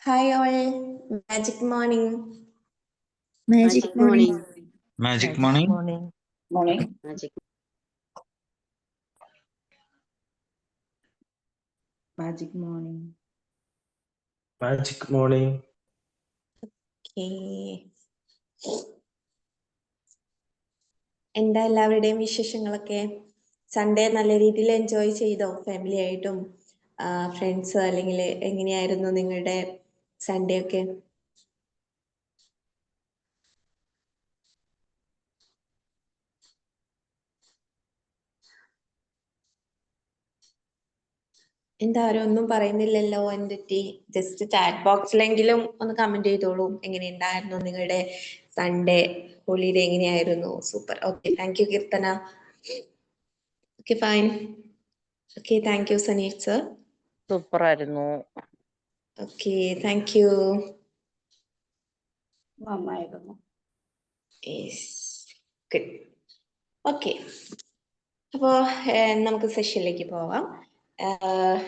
Hi all, magic morning. Magic morning. Magic morning. Morning. Magic. Magic morning. Magic morning. Okay. എന്താ എല്ലാവരുടെയും വിശേഷങ്ങളൊക്കെ? Sunday നല്ല രീതിയിൽ enjoy ചെയ്തോ? ഫാമിലി ആയിട്ടും ഫ്രണ്ട്സ് അല്ലെങ്കിൽ എങ്ങനെയായിരുന്നു നിങ്ങളുടെ സൺഡേ ഒക്കെ? എന്താ ആരും ഒന്നും പറയുന്നില്ലല്ലോ? എന്തെറ്റി? ജസ്റ്റ് ചാറ്റ് ബോക്സിലെങ്കിലും ഒന്ന് കമന്റ് ചെയ്തോളൂ. എങ്ങനെയുണ്ടായിരുന്നു നിങ്ങളുടെ സൺഡേ ഹോളിഡേ? എങ്ങനെയായിരുന്നു? Super. Okay, thank you Keerthana. Okay, fine. Okay, thank you Saneesh sir. Super ആയിരുന്നു. Okay, thank you. നന്നായിരുന്നു. ഗുഡ്. ഓക്കെ, അപ്പോൾ നമുക്ക് സെഷനിലേക്ക് പോവാം.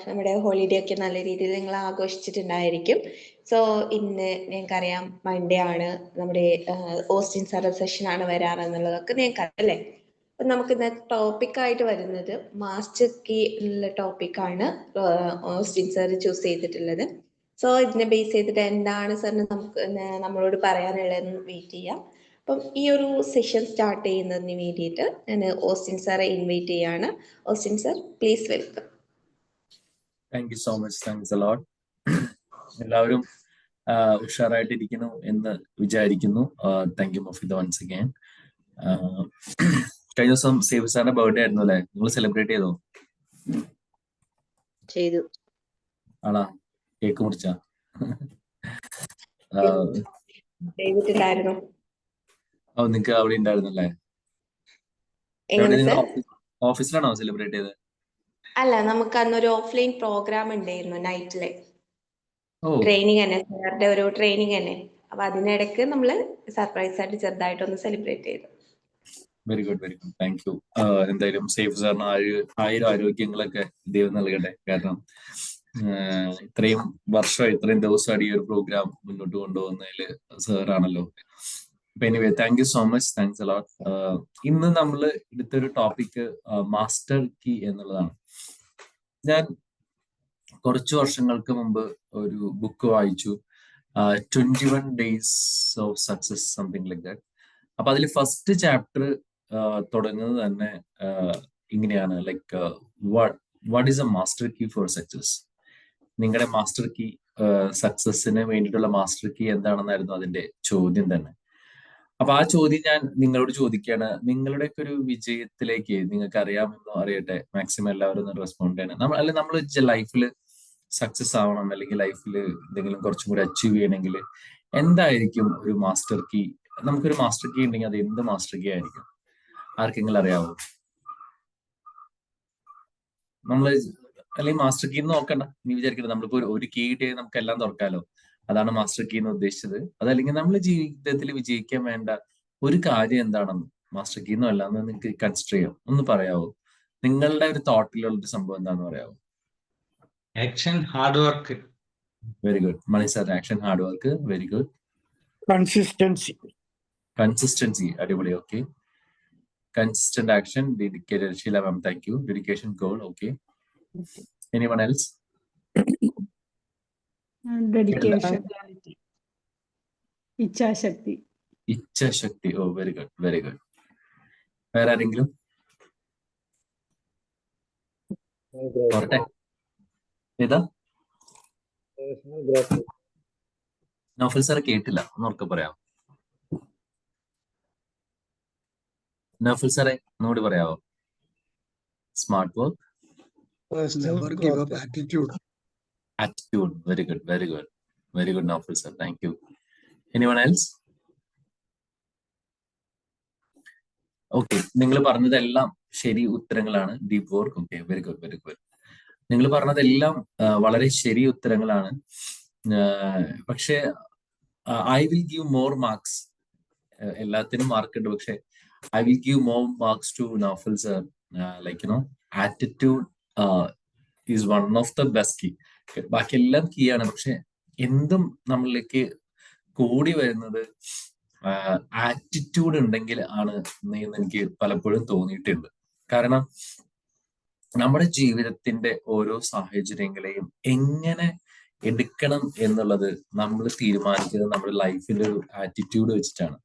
നമ്മുടെ ഹോളിഡേ ഒക്കെ നല്ല രീതിയിൽ നിങ്ങൾ ആഘോഷിച്ചിട്ടുണ്ടായിരിക്കും. സോ ഇന്ന് ഞങ്ങൾക്കറിയാം മൺഡേ ആണ്, നമ്മുടെ ഓസ്റ്റിൻ സാറ് സെഷനാണ് വരാറെന്നുള്ളതൊക്കെ ഞങ്ങൾക്കറിയാം അല്ലേ? അപ്പം നമുക്ക് ഇന്ന് ടോപ്പിക്കായിട്ട് വരുന്നത് മാസ്റ്റർ കീ എന്നുള്ള ടോപ്പിക്കാണ് ഓസ്റ്റിൻ സാർ ചൂസ് ചെയ്തിട്ടുള്ളത്. സോ ഇതിനെ ബേസ് ചെയ്തിട്ട് എന്താണ് സാറിന് നമുക്ക് നമ്മളോട് പറയാനുള്ളതെന്ന് വെയിറ്റ് ചെയ്യാം. അപ്പം ഈ ഒരു സെഷൻ സ്റ്റാർട്ട് ചെയ്യുന്നതിന് വേണ്ടിയിട്ട് ഞാൻ ഓസ്റ്റിൻ സാറെ ഇൻവൈറ്റ് ചെയ്യാണ്. Austin sir, please welcome. Thank you so much. Thanks a lot. എല്ലാവരും ഉഷാറായിട്ടിരിക്കുന്നു എന്ന് വിചാരിക്കുന്നു. Thank you Mafeeda once again. കഴിഞ്ഞ ദിവസം സേവ് സാറിന്റെ ബർത്ത്ഡേ ആയിരുന്നു അല്ലേ? നിങ്ങൾ സെലിബ്രേറ്റ് ചെയ്തോ? ചെയ്തു. ആണാ? കേക്ക് മുറിച്ചാ? ചെയ്തിട്ടുണ്ടായിരുന്നു. ഓ, നിങ്ങക്ക് അവിടെ ഉണ്ടായിരുന്നല്ലേ? ഓഫീസിലാണോ സെലിബ്രേറ്റ് ചെയ്തത്? അല്ല, നമുക്ക് അന്നൊരു ഓഫ്ലൈൻ പ്രോഗ്രാം ഉണ്ടായിരുന്നു നൈറ്റില്. ട്രെയിനിങ് തന്നെ, സാറിന്റെ ഒരു ട്രെയിനിങ് തന്നെ. അപ്പൊ അതിനിടയ്ക്ക് നമ്മള് സർപ്രൈസ് ആയിട്ട് ചെറുതായിട്ടൊന്ന് സെലിബ്രേറ്റ് ചെയ്തു. Very good, very good. Thank you. എന്തായാലും സേഫ് സാറിന് 1000 ആരോഗ്യങ്ങളൊക്കെ ദൈവം നൽകട്ടെ. കാരണം ഇത്രയും വർഷം, ഇത്രയും ദിവസമായിട്ട് ഈ ഒരു പ്രോഗ്രാം മുന്നോട്ട് കൊണ്ടുപോകുന്നതിൽ സാറാണല്ലോ. അപ്പൊ anyway, thank you so much. Thanks a ലോട്ട്. ഇന്ന് നമ്മൾ എടുത്തൊരു ടോപ്പിക് മാസ്റ്റർ കീ എന്നുള്ളതാണ്. ഞാൻ കുറച്ചു വർഷങ്ങൾക്ക് മുമ്പ് ഒരു ബുക്ക് വായിച്ചു, 21 Days of Success, something like that. അപ്പൊ അതിൽ ഫസ്റ്റ് ചാപ്റ്റർ തുടങ്ങുന്നത് തന്നെ ഇങ്ങനെയാണ്, like what is a master key for success? നിങ്ങളുടെ മാസ്റ്റർ കീ, സക്സസിന് വേണ്ടിയിട്ടുള്ള മാസ്റ്റർ കീ എന്താണെന്നായിരുന്നു അതിന്റെ ചോദ്യം തന്നെ. അപ്പൊ ആ ചോദ്യം ഞാൻ നിങ്ങളോട് ചോദിക്കുകയാണ്. നിങ്ങളുടെയൊക്കെ ഒരു വിജയത്തിലേക്ക് നിങ്ങൾക്ക് അറിയാമെന്നോ അറിയട്ടെ, മാക്സിമം എല്ലാവരും ഒന്ന് റെസ്പോണ്ട് ചെയ്യണം. നമ്മൾ ലൈഫിൽ സക്സസ് ആവണം, അല്ലെങ്കിൽ ലൈഫിൽ എന്തെങ്കിലും കുറച്ചും കൂടി അച്ചീവ് ചെയ്യണമെങ്കിൽ എന്തായിരിക്കും ഒരു മാസ്റ്റർ കീ? നമുക്കൊരു മാസ്റ്റർ കീ ഉണ്ടെങ്കിൽ അത് എന്ത് മാസ്റ്റർ കീ ആയിരിക്കും? ആർക്കെങ്കിലും അറിയാവോ? നമ്മള് അല്ലെങ്കിൽ മാസ്റ്റർ കീ നോക്കണ്ട, നീ വിചാരിക്കണ്ട നമ്മളിപ്പോ ഒരു കീ കിട്ടിയാൽ നമുക്ക് എല്ലാം തുറക്കാലോ. അതാണ് മാസ്റ്റർ കീ എന്ന് ഉദ്ദേശിച്ചത്. അതല്ലെങ്കിൽ നമ്മൾ ജീവിതത്തിൽ വിജയിക്കാൻ വേണ്ട ഒരു കാര്യം എന്താണെന്ന് മാസ്റ്റർ കീ എന്നോ അല്ലാന്ന് നിങ്ങൾക്ക് കൺസിഡർ ചെയ്യാം. ഒന്ന് പറയാവോ? നിങ്ങളുടെ ഒരു തോട്ടിലുള്ള ഒരു സംഭവം എന്താണെന്ന് പറയാവോ? Action, hard work. Very good. Mani sir, action, hard work. Very good. Consistency. അടിപൊളി. Okay. Consistent action. Dedicated. Sheela ma'am, thank you. Dedication, goal. Okay. Anyone else? Dedication, ഇച്ഛാശക്തി. ഇച്ഛാശക്തി. Oh, very good, very good. വേറെ ആരെങ്കിലും? ഏതാ? നൗഫൽ സാറെ കേട്ടില്ല, ഒന്ന് ഉറക്കെ പറയാമോ? നൗഫൽ സാറെ ഒന്നുകൂടി പറയാമോ? Smart work. Attitude. Very good, very good, very good Naufal sir, thank you. Anyone else? Okay, നിങ്ങൾ പറഞ്ഞതെല്ലാം ശരി ഉത്തരങ്ങളാണ്. Deep work. Okay, very good, very good. നിങ്ങൾ പറഞ്ഞതെല്ലാം വളരെ ശരി ഉത്തരങ്ങളാണ്. പക്ഷെ I will give more marks. എല്ലാത്തിനും മാർക്ക് ഉണ്ട്, പക്ഷെ I will give more marks to Naufal sir. Like you know, attitude is one of the best key. ബാക്കി എല്ലാം കീ ആണ്, പക്ഷെ എന്തും നമ്മളിലേക്ക് കൂടി വരുന്നത് ആറ്റിറ്റ്യൂഡ് ഉണ്ടെങ്കിൽ ആണ് എന്ന് എനിക്ക് പലപ്പോഴും തോന്നിയിട്ടുണ്ട്. കാരണം നമ്മുടെ ജീവിതത്തിന്റെ ഓരോ സാഹചര്യങ്ങളെയും എങ്ങനെ എടുക്കണം എന്നുള്ളത് നമ്മൾ തീരുമാനിക്കുന്നത് നമ്മുടെ ലൈഫിന്റെ ഒരു ആറ്റിറ്റ്യൂഡ് വെച്ചിട്ടാണ്.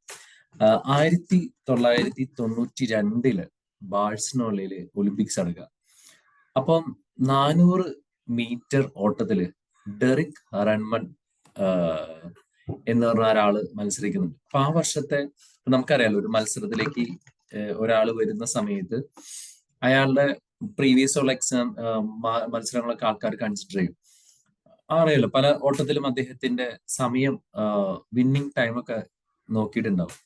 1992 ബാഴ്സലോണയില് ഒളിമ്പിക്സ് നടക്കുക. അപ്പം 400 മീറ്റർ ഓട്ടത്തില് ഡെറിക് റൺമൺ എന്ന് പറഞ്ഞ ഒരാള് മത്സരിക്കുന്നുണ്ട്. അപ്പൊ ആ വർഷത്തെ നമുക്കറിയാലോ, ഒരു മത്സരത്തിലേക്ക് ഒരാൾ വരുന്ന സമയത്ത് അയാളുടെ പ്രീവിയസ് ഉള്ള മത്സരങ്ങളൊക്കെ ആൾക്കാർ കൺസിഡർ ചെയ്യും. അറിയാലോ, പല ഓട്ടത്തിലും അദ്ദേഹത്തിന്റെ സമയം വിന്നിങ് ടൈം ഒക്കെ നോക്കിയിട്ടുണ്ടാവും.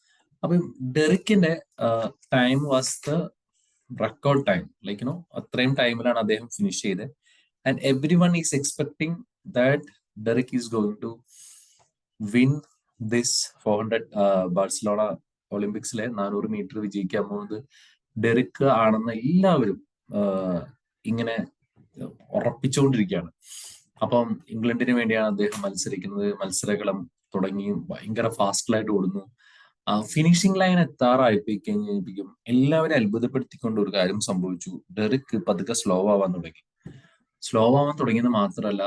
അപ്പം ഡെറിക്കിന്റെ time was the record time, like അത്രയും ടൈമിലാണ് അദ്ദേഹം ഫിനിഷ് ചെയ്തത്. And every one is expecting that Derek is going to win this 400 Barcelona ഒളിമ്പിക്സിലെ 400 മീറ്റർ വിജയിക്കാൻ പോകുന്നത് ഡെറിക് ആണെന്ന് എല്ലാവരും ഇങ്ങനെ ഉറപ്പിച്ചുകൊണ്ടിരിക്കുകയാണ്. അപ്പം ഇംഗ്ലണ്ടിന് വേണ്ടിയാണ് അദ്ദേഹം മത്സരിക്കുന്നത്. മത്സരകളം തുടങ്ങി ഭയങ്കര ഫാസ്റ്റിലായിട്ട് ഓടുന്നു. ഫിനിഷിംഗ് ലൈൻ എത്താറായിപ്പിക്കും എല്ലാവരും അത്ഭുതപ്പെടുത്തിക്കൊണ്ട് ഒരു കാര്യം സംഭവിച്ചു. ഡെറിക് പതുക്കെ സ്ലോ ആവാൻ തുടങ്ങിയത് മാത്രമല്ല,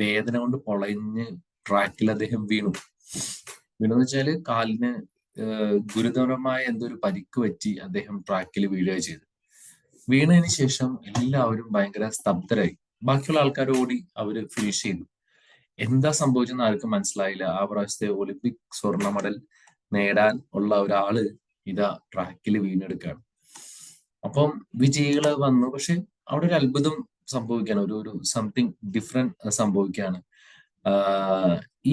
വേദന കൊണ്ട് പൊളഞ്ഞ് ട്രാക്കിൽ അദ്ദേഹം വീണെന്ന് വെച്ചാല് കാലിന് ഗുരുതരമായ എന്തൊരു പരിക്ക് പറ്റി അദ്ദേഹം ട്രാക്കിൽ വീഴുക ചെയ്തു. വീണതിന് ശേഷം എല്ലാവരും ഭയങ്കര സ്തബ്ധരായി. ബാക്കിയുള്ള ആൾക്കാർ ഓടി അവര് ഫിനിഷ് ചെയ്തു. എന്താ സംഭവിച്ചെന്ന് ആർക്കും മനസ്സിലായില്ല. ആ പ്രാവശ്യത്തെ ഒളിമ്പിക് സ്വർണ്ണ മെഡൽ നേടാൻ ഉള്ള ഒരാള് ഇതാ ട്രാക്കിൽ വീണെടുക്കുകയാണ്. അപ്പം വിജയികള് വന്നു. പക്ഷെ അവിടെ ഒരു അത്ഭുതം സംഭവിക്കാണ്, ഒരു സംതിങ് ഡിഫറെന്റ് സംഭവിക്കാണ്.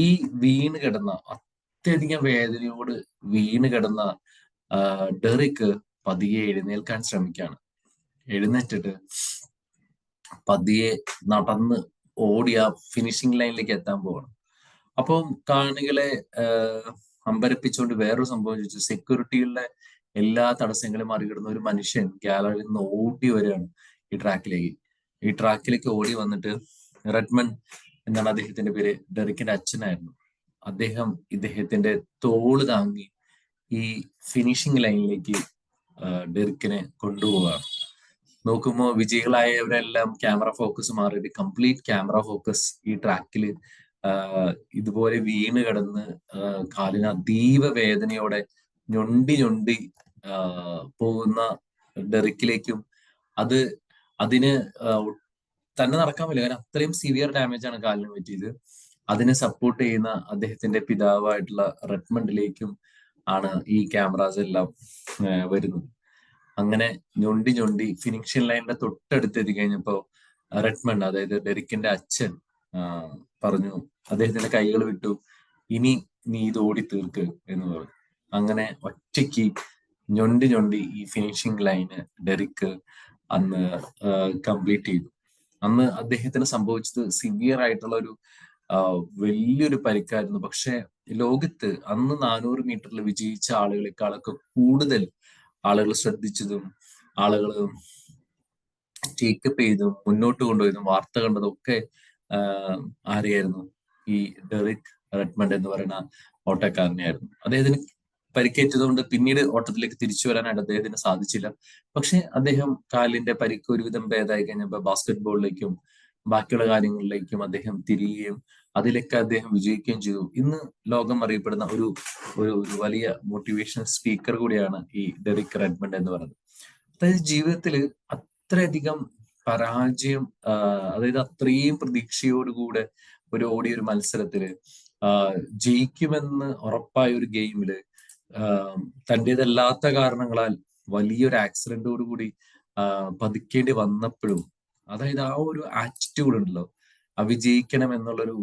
ഈ വീണ് കിടന്ന, അത്യധികം വേദനയോട് വീണ് കിടന്ന ഡെറിക് പതിയെ എഴുന്നേൽക്കാൻ ശ്രമിക്കുകയാണ്. എഴുന്നേറ്റിട്ട് പതിയെ നടന്ന് ഓടിയ ഫിനിഷിംഗ് ലൈനിലേക്ക് എത്താൻ പോവാണ്. അപ്പം കാണികളെ അമ്പരപ്പിച്ചുകൊണ്ട് വേറൊരു സംഭവം ചോദിച്ചു. സെക്യൂരിറ്റികളുടെ എല്ലാ തടസ്സങ്ങളും മറികടന്ന ഒരു മനുഷ്യൻ ഗാലറിയിൽ നിന്ന് ഓടി വരികയാണ് ഈ ട്രാക്കിലേക്ക് ഓടി വന്നിട്ട്, റെഡ്മൺ എന്നാണ് അദ്ദേഹത്തിന്റെ പേര്, ഡെറിക്കിന്റെ അച്ഛനായിരുന്നു. അദ്ദേഹം ഇദ്ദേഹത്തിന്റെ തോള് താങ്ങി ഈ ഫിനിഷിംഗ് ലൈനിലേക്ക് ഡെറിക്കിനെ കൊണ്ടുപോവുകയാണ്. നോക്കുമ്പോൾ വിജയികളായവരെല്ലാം ക്യാമറ ഫോക്കസ് മാറിയിട്ട് കംപ്ലീറ്റ് ക്യാമറ ഫോക്കസ് ഈ ട്രാക്കിൽ ഇതുപോലെ വീണ് കിടന്ന് കാലിന് അതീവ വേദനയോടെ ഞൊണ്ടി പോകുന്ന ഡെറിക്കിലേക്കും, അതിന് തന്നെ നടക്കാൻ പറ്റില്ല, കാരണം അത്രയും സിവിയർ ഡാമേജ് ആണ് കാലിന് പറ്റിയത്. അതിനെ സപ്പോർട്ട് ചെയ്യുന്ന അദ്ദേഹത്തിന്റെ പിതാവായിട്ടുള്ള റെഡ്മണ്ടിലേക്കും ആണ് ഈ ക്യാമറാസ് എല്ലാം വരുന്നത്. അങ്ങനെ ഞൊണ്ടി ഫിനിഷിംഗ് ലൈനിന്റെ തൊട്ടടുത്ത് എത്തിക്കഴിഞ്ഞപ്പോ റെഡ്മണ്ട്, അതായത് ഡെറിക്കിന്റെ അച്ഛൻ, പറഞ്ഞു, അദ്ദേഹത്തിന്റെ കൈകൾ വിട്ടു, ഇനി നീ ഇത് ഓടി തീർക്ക് എന്ന് പറഞ്ഞു. അങ്ങനെ ഒറ്റയ്ക്ക് ഞൊണ്ടി ഈ ഫിനിഷിംഗ് ലൈന് ഡെറിക്ക് അന്ന് കംപ്ലീറ്റ് ചെയ്തു. അന്ന് അദ്ദേഹത്തിന് സംഭവിച്ചത് സിവിയർ ആയിട്ടുള്ള ഒരു വലിയൊരു പരിക്കായിരുന്നു. പക്ഷെ ലോകത്ത് അന്ന് 400 മീറ്ററിൽ വിജയിച്ച ആളുകളെക്കാളൊക്കെ കൂടുതൽ ആളുകൾ ശ്രദ്ധിച്ചതും ആളുകൾ ടേക്കപ്പ് ചെയ്തും മുന്നോട്ട് കൊണ്ടുപോയതും വാർത്ത കണ്ടതും ഒക്കെ ആരെയായിരുന്നു? ഈ ഡെറിക് റെഡ്മണ്ട് എന്ന് പറയുന്ന ഓട്ടക്കാരനെയായിരുന്നു. അദ്ദേഹത്തിന് പരിക്കേറ്റതുകൊണ്ട് പിന്നീട് ഓട്ടത്തിലേക്ക് തിരിച്ചു വരാനായിട്ട് അദ്ദേഹത്തിന് സാധിച്ചില്ല. പക്ഷെ അദ്ദേഹം കാലിന്റെ പരിക്ക് ഒരുവിധം ഭേദമായി കഴിഞ്ഞപ്പോൾ ബാസ്കറ്റ് ബോളിലേക്കും ബാക്കിയുള്ള കാര്യങ്ങളിലേക്കും അദ്ദേഹം തിരിയുകയും അതിലൊക്കെ അദ്ദേഹം വിജയിക്കുകയും ചെയ്തു. ഇന്ന് ലോകം അറിയപ്പെടുന്ന ഒരു വലിയ മോട്ടിവേഷണൽ സ്പീക്കർ കൂടിയാണ് ഈ ഡെറിക് റെഡ്മണ്ട് എന്ന് പറയുന്നത്. അതായത് ജീവിതത്തിൽ അത്രയധികം പരാജയം, അതായത് അത്രയും പ്രതീക്ഷയോടുകൂടെ ഓടിയ ഒരു മത്സരത്തില് ജയിക്കുമെന്ന് ഉറപ്പായ ഒരു ഗെയിമില് തൻ്റെതല്ലാത്ത കാരണങ്ങളാൽ വലിയൊരു ആക്സിഡന്റോടുകൂടി പതിക്കേണ്ടി വന്നപ്പോഴും, അതായത് ആ ഒരു ആറ്റിറ്റ്യൂഡ് ഉണ്ടല്ലോ, വിജയിക്കണം എന്നുള്ളൊരു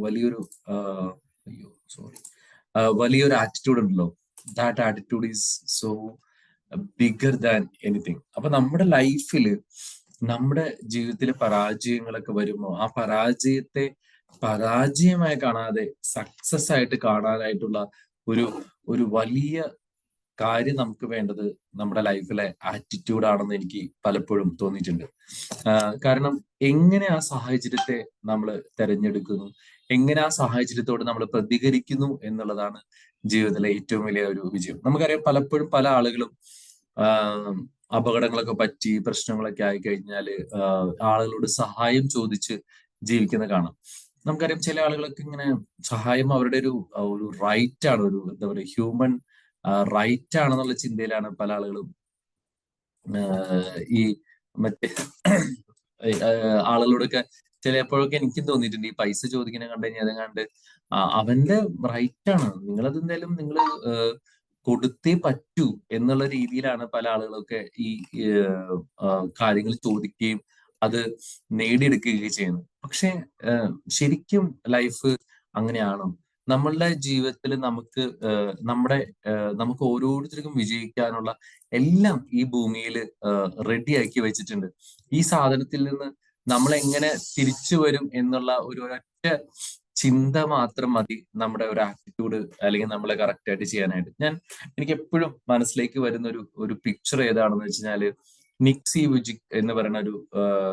വലിയൊരു ആറ്റിറ്റ്യൂഡ് ഉണ്ടല്ലോ, that attitude is so bigger than anything. അപ്പൊ നമ്മുടെ ലൈഫില്, നമ്മുടെ ജീവിതത്തിലെ പരാജയങ്ങളൊക്കെ വരുമ്പോൾ ആ പരാജയത്തെ പരാജയമായി കാണാതെ സക്സസ് ആയിട്ട് കാണാനായിട്ടുള്ള ഒരു വലിയ കാര്യം നമുക്ക് വേണ്ടത് നമ്മുടെ ലൈഫിലെ ആറ്റിറ്റ്യൂഡ് ആണെന്ന് എനിക്ക് പലപ്പോഴും തോന്നിയിട്ടുണ്ട്. കാരണം എങ്ങനെ ആ സാഹചര്യത്തെ നമ്മൾ തെരഞ്ഞെടുക്കുന്നു, എങ്ങനെ ആ സാഹചര്യത്തോട് നമ്മൾ പ്രതികരിക്കുന്നു എന്നുള്ളതാണ് ജീവിതത്തിലെ ഏറ്റവും വലിയ ഒരു വിജയം. നമുക്കറിയാം, പലപ്പോഴും പല ആളുകളും അപകടങ്ങളൊക്കെ പറ്റി പ്രശ്നങ്ങളൊക്കെ ആയി കഴിഞ്ഞാല് ആളുകളോട് സഹായം ചോദിച്ച് ജീവിക്കുന്ന കാണാം. നമുക്കറിയാം, ചില ആളുകളൊക്കെ ഇങ്ങനെ സഹായം അവരുടെ ഒരു റൈറ്റ് ആണ്, ഒരു എന്താ പറയുക, ഹ്യൂമൻ റൈറ്റ് ആണെന്നുള്ള ചിന്തയിലാണ് പല ആളുകളും ഈ മറ്റേ ആളുകളോടൊക്കെ ചിലപ്പോഴൊക്കെ എനിക്കും തോന്നിയിട്ടുണ്ട്, ഈ പൈസ ചോദിക്കുന്ന കണ്ടു കഴിഞ്ഞാൽ അതങ്ങാണ്ട് അവന്റെ റൈറ്റ് ആണ്, നിങ്ങളത് എന്തായാലും നിങ്ങൾ കൊടുത്തേ പറ്റൂ എന്നുള്ള രീതിയിലാണ് പല ആളുകളൊക്കെ ഈ കാര്യങ്ങൾ ചോദിക്കുകയും അത് നേടിയെടുക്കുകയും ചെയ്യുന്നത്. പക്ഷെ ശരിക്കും ലൈഫ് അങ്ങനെയാണോ? നമ്മളുടെ ജീവിതത്തിൽ നമുക്ക് ഓരോരുത്തർക്കും വിജയിക്കാനുള്ള എല്ലാം ഈ ഭൂമിയിൽ റെഡിയാക്കി വെച്ചിട്ടുണ്ട്. ഈ സാധനത്തിൽ നിന്ന് നമ്മൾ എങ്ങനെ തിരിച്ചു വരും എന്നുള്ള ഒരൊറ്റ ചിന്ത മാത്രം മതി നമ്മുടെ ഒരു ആറ്റിറ്റ്യൂഡ് അല്ലെങ്കിൽ നമ്മളെ കറക്റ്റ് ആയിട്ട് ചെയ്യാനായിട്ട്. എനിക്ക് എപ്പോഴും മനസ്സിലേക്ക് വരുന്ന ഒരു പിക്ചർ ഏതാണെന്ന് വെച്ചാല് നിക് വിജിക് എന്ന് പറയുന്ന ഒരു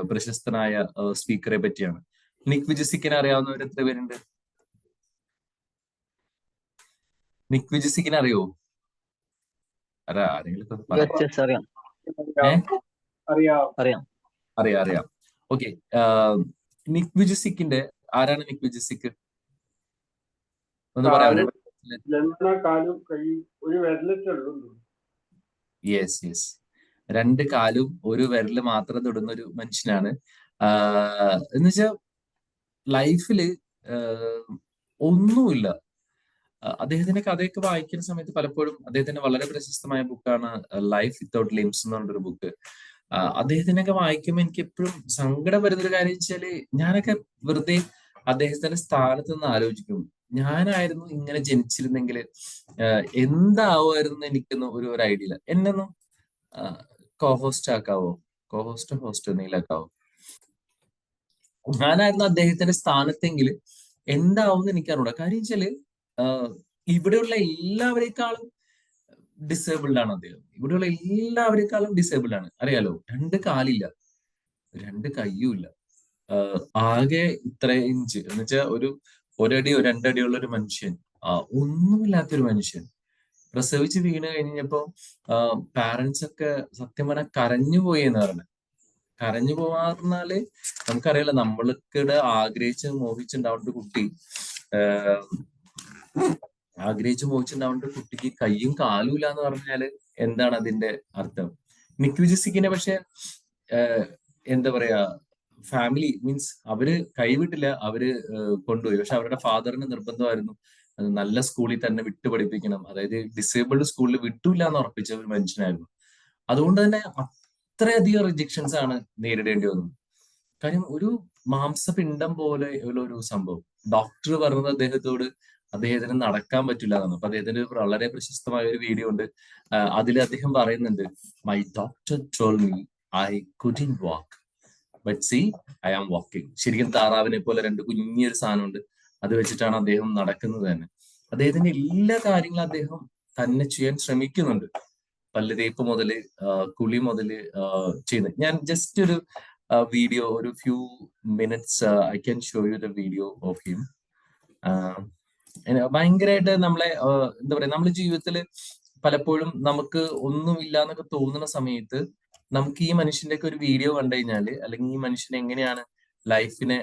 പ്രശസ്തനായ സ്പീക്കറെ പറ്റിയാണ്. നിക് വിജിസിക്കിനെ അറിയാവുന്നവർ എത്ര പേരുണ്ട്? നിക് വിജിസിക്കിനെ അറിയോ? അറിയാം. ഓക്കെ, നിക് വിജിസിക്കിന്റെ ആരാണ് നിക് വിജിസിക്ക്? ഒന്ന് പറയാം. യെസ്, 2 കാലും 1 വിരല് മാത്രം തൊടുന്ന ഒരു മനുഷ്യനാണ്. എന്നുവെച്ചാൽ ലൈഫില് ഒന്നുമില്ല. അദ്ദേഹത്തിന്റെ കഥയൊക്കെ വായിക്കുന്ന സമയത്ത് പലപ്പോഴും അദ്ദേഹത്തിന്റെ വളരെ പ്രശസ്തമായ ബുക്കാണ് ലൈഫ് വിത്തൗട്ട് ലിംസ് എന്ന് പറഞ്ഞൊരു ബുക്ക്. അദ്ദേഹത്തിനൊക്കെ വായിക്കുമ്പോൾ എനിക്ക് എപ്പോഴും സങ്കടം വരുന്നൊരു കാര്യം വെച്ചാല്, ഞാനൊക്കെ വെറുതെ അദ്ദേഹത്തിന്റെ സ്ഥാനത്ത് നിന്ന് ആലോചിക്കും, ഞാനായിരുന്നു ഇങ്ങനെ ജനിച്ചിരുന്നെങ്കിൽ എന്താവുമായിരുന്നു എനിക്കൊന്നും ഒരു ഐഡിയ ഇല്ല. എന്നൊന്നും കോഹോസ്റ്റ് ആക്കാവോ? ഹോസ്റ്റ് എന്തെങ്കിലും ആക്കാവോ? ഞാനായിരുന്നു അദ്ദേഹത്തിന്റെ സ്ഥാനത്തെങ്കിൽ എന്താവും എനിക്ക് അറിഞ്ഞൂടാ. കാര്യം വെച്ചാല് ഇവിടെയുള്ള എല്ലാവരെക്കാളും ഡിസേബിൾഡ് ആണ് അദ്ദേഹം. ഇവിടെയുള്ള എല്ലാവരെക്കാളും ഡിസേബിൾഡ് ആണ്. അറിയാലോ, 2 കാലില്ല, 2 കയ്യും ഇല്ല, ആകെ ഇത്ര ഇഞ്ച് എന്ന് വെച്ചാൽ ഒരടിയോ 2 അടിയുള്ള ഒരു മനുഷ്യൻ, ഒന്നുമില്ലാത്തൊരു മനുഷ്യൻ. പ്രസവിച്ച് വീണ് കഴിഞ്ഞപ്പോ പാരന്റ്സ് ഒക്കെ സത്യം പറഞ്ഞാൽ കരഞ്ഞു പോയി എന്ന് പറഞ്ഞു. കരഞ്ഞു പോവാറിഞ്ഞാല് നമുക്കറിയാലോ, നമ്മൾക്കിടെ മോഹിച്ചുണ്ടാവേണ്ട കുട്ടിക്ക് കയ്യും കാലും ഇല്ല എന്ന് പറഞ്ഞാല് എന്താണ് അതിന്റെ അർത്ഥം? നിക് വിജിസിക്കിനെ പക്ഷെ എന്താ പറയാ, ഫാമിലി മീൻസ് അവര് കൈവിട്ടില്ല, അവര് കൊണ്ടുപോയി. പക്ഷെ അവരുടെ ഫാദറിന് നിർബന്ധമായിരുന്നു നല്ല സ്കൂളിൽ തന്നെ വിട്ടു പഠിപ്പിക്കണം. അതായത് ഡിസേബിൾഡ് സ്കൂളിൽ വിട്ടൂല്ല എന്ന് ഉറപ്പിച്ച ഒരു മനുഷ്യനായിരുന്നു. അതുകൊണ്ട് തന്നെ അത്രയധികം റിജക്ഷൻസ് ആണ് നേരിടേണ്ടി വന്നത്. കാര്യം ഒരു മാംസപിണ്ഡം പോലെ ഉള്ള ഒരു സംഭവം. ഡോക്ടർ പറഞ്ഞത് അദ്ദേഹത്തിന് നടക്കാൻ പറ്റില്ല എന്നാണ്. അപ്പൊ അദ്ദേഹത്തിന് വളരെ പ്രശസ്തമായ ഒരു വീഡിയോ ഉണ്ട്. അതിൽ അദ്ദേഹം പറയുന്നുണ്ട്, my doctor told me I couldn't walk, but see I am walking. ശരിക്കും താറാവിനെ പോലെ 2 കുഞ്ഞൊരു സാധനമുണ്ട്, അത് വെച്ചിട്ടാണ് അദ്ദേഹം നടക്കുന്നത് തന്നെ. അദ്ദേഹത്തിന്റെ എല്ലാ കാര്യങ്ങളും അദ്ദേഹം തന്നെ ചെയ്യാൻ ശ്രമിക്കുന്നുണ്ട്. പല്ല് തേപ്പ് മുതല് കുളി മുതല് ചെയ്യുന്നത്. ഞാൻ ജസ്റ്റ് ഒരു വീഡിയോ, ഒരു few minutes I can show you the video of him. ഭയങ്കരമായിട്ട് നമ്മളെ എന്താ പറയാ, നമ്മുടെ ജീവിതത്തിൽ പലപ്പോഴും നമുക്ക് ഒന്നുമില്ല എന്നൊക്കെ തോന്നുന്ന സമയത്ത് നമുക്ക് ഈ മനുഷ്യന്റെ ഒക്കെ ഒരു വീഡിയോ കണ്ടു കഴിഞ്ഞാല്, അല്ലെങ്കിൽ ഈ മനുഷ്യൻ എങ്ങനെയാണ് ലൈഫിനെ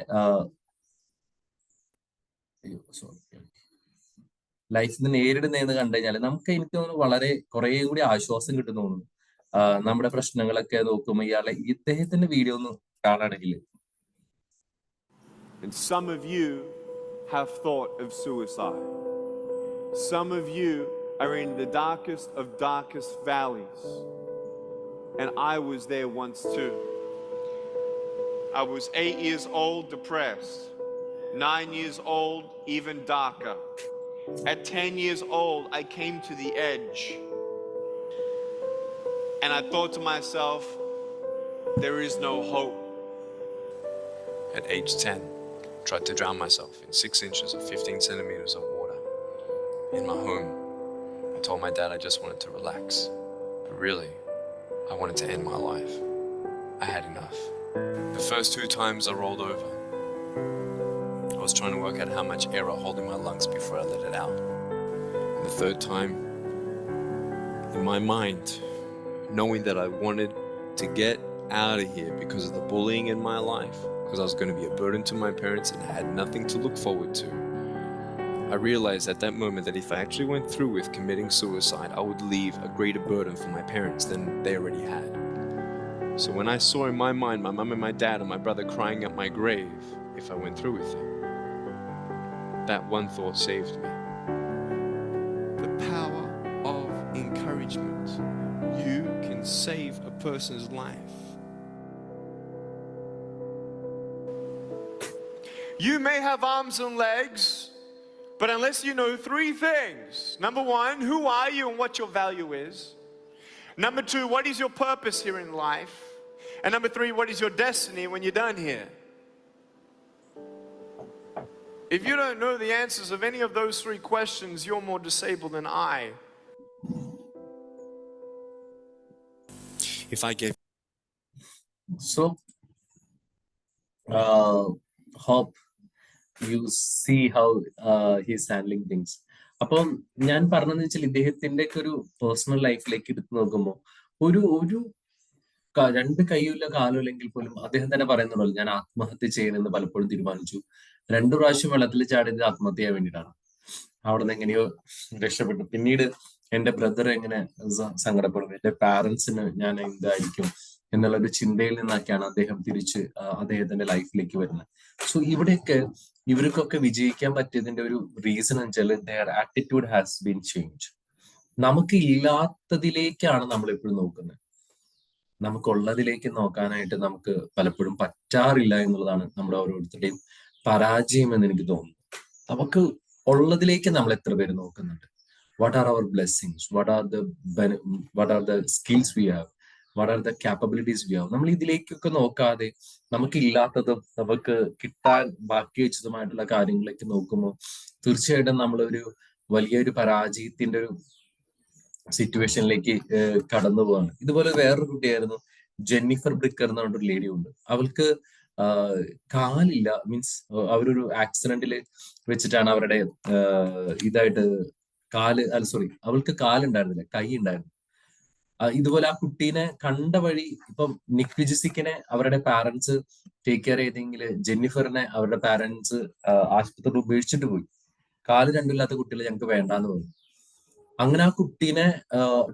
നേരിടുന്നതെന്ന് കണ്ടു കഴിഞ്ഞാൽ എനിക്ക് തോന്നുന്നു വളരെ കുറെ കൂടി ആശ്വാസം കിട്ടുന്നു തോന്നുന്നു. നമ്മുടെ പ്രശ്നങ്ങളൊക്കെ നോക്കുമ്പോൾ ഇദ്ദേഹത്തിന്റെ വീഡിയോ ഒന്ന് കാണുകയാണെങ്കിൽ. And some of you have thought of suicide. Some of you are in the darkest valleys. And I was there once too. I was 8 years old, depressed. 9 years old, even darker. At 10 years old, I came to the edge. And I thought to myself, there is no hope. At age 10, I tried to drown myself in 6 inches of 15 centimeters of water in my home. I told my dad I just wanted to relax. But really, I wanted to end my life. I had enough. The first 2 times I rolled over, I was trying to work out how much air I hold in my lungs before I let it out. And the 3rd time, in my mind, knowing that I wanted to get out of here because of the bullying in my life, because I was going to be a burden to my parents and I had nothing to look forward to, I realized at that moment that if I actually went through with committing suicide, I would leave a greater burden for my parents than they already had. So when I saw in my mind my mum and my dad and my brother crying at my grave if I went through with it, that one thought saved me. The power of encouragement. You can save a person's life. You may have arms and legs, but unless you know 3 things. Number 1, who are you and what your value is? Number 2, what is your purpose here in life? And number 3, what is your destiny when you're done here? If you don't know the answers of any of those 3 questions, you're more disabled than I. If I gave... So, hope you see how he's handling things. അപ്പം ഞാൻ പറഞ്ഞതെന്ന് വെച്ചാൽ ഇദ്ദേഹത്തിന്റെ ഒക്കെ ഒരു personal ലൈഫിലേക്ക് എടുത്തു നോക്കുമ്പോൾ ഒരു 2 കൈയില്ല കാലും അല്ലെങ്കിൽ പോലും അദ്ദേഹം തന്നെ പറയുന്നുണ്ടല്ലോ, ഞാൻ ആത്മഹത്യ ചെയ്യണമെന്ന് പലപ്പോഴും തീരുമാനിച്ചു. 2 പ്രാവശ്യം വെള്ളത്തിൽ ചാടിയത് ആത്മഹത്യ ചെയ്യാൻ വേണ്ടിയിട്ടാണ്. അവിടെ നിന്ന് എങ്ങനെയോ രക്ഷപ്പെട്ടു. പിന്നീട് എന്റെ ബ്രദർ എങ്ങനെ സങ്കടപ്പെടും, എന്റെ പാരന്റ്സിന് ഞാൻ എന്തായിരിക്കും എന്നുള്ള ഒരു ചിന്തയിൽ നിന്നൊക്കെയാണ് അദ്ദേഹം തിരിച്ച് അദ്ദേഹത്തിന്റെ ലൈഫിലേക്ക് വരുന്നത്. സോ ഇവിടെയൊക്കെ ഇവർക്കൊക്കെ വിജയിക്കാൻ പറ്റിയതിന്റെ ഒരു റീസൺ എന്ന് വെച്ചാൽ their attitude has been changed. നമുക്ക് ഇല്ലാത്തതിലേക്കാണ് നമ്മൾ എപ്പോഴും നോക്കുന്നത്. നമുക്കുള്ളതിലേക്ക് നോക്കാനായിട്ട് നമുക്ക് പലപ്പോഴും പറ്റാറില്ല എന്നുള്ളതാണ് നമ്മുടെ ഓരോരുത്തരുടെയും പരാജയം എന്ന് എനിക്ക് തോന്നുന്നു. നമുക്ക് ഉള്ളതിലേക്ക് നമ്മൾ എത്ര പേര് നോക്കുന്നുണ്ട്? What are our blessings? What are the skills we have? What are the capabilities we have? നമ്മൾ ഇതിലേക്കൊക്കെ നോക്കാതെ നമുക്ക് ഇല്ലാത്തതും നമുക്ക് കിട്ടാൻ ബാക്കി വെച്ചതുമായിട്ടുള്ള കാര്യങ്ങളിലേക്ക് നോക്കുമ്പോൾ തീർച്ചയായിട്ടും നമ്മളൊരു വലിയൊരു പരാജയത്തിന്റെ ഒരു സിറ്റുവേഷനിലേക്ക് കടന്നു പോവാണ്. ഇതുപോലെ വേറൊരു കുട്ടിയായിരുന്നു ജെന്നിഫർ ബ്രിക്കർ എന്ന് പറഞ്ഞൊരു ലേഡി ഉണ്ട്. അവൾക്ക് കാലില്ല, മീൻസ് അവരൊരു ആക്സിഡന്റിൽ വെച്ചിട്ടാണ് അവരുടെ അവൾക്ക് കാലുണ്ടായിരുന്നില്ല, കൈ ഉണ്ടായിരുന്നു. ഇതുപോലെ ആ കുട്ടീനെ കണ്ട വഴി ഇപ്പം നിക് വിജിസിക്കിനെ അവരുടെ പാരന്റ്സ് ടേക്ക് കെയർ ചെയ്തെങ്കിൽ ജെന്നിഫറിനെ അവരുടെ പാരന്റ്സ് ആശുപത്രിയിൽ ഉപേക്ഷിച്ചിട്ട് പോയി. കാല് 2 ഇല്ലാത്ത കുട്ടികളെ ഞങ്ങൾക്ക് വേണ്ടാന്ന് പറഞ്ഞു. അങ്ങനെ ആ കുട്ടീനെ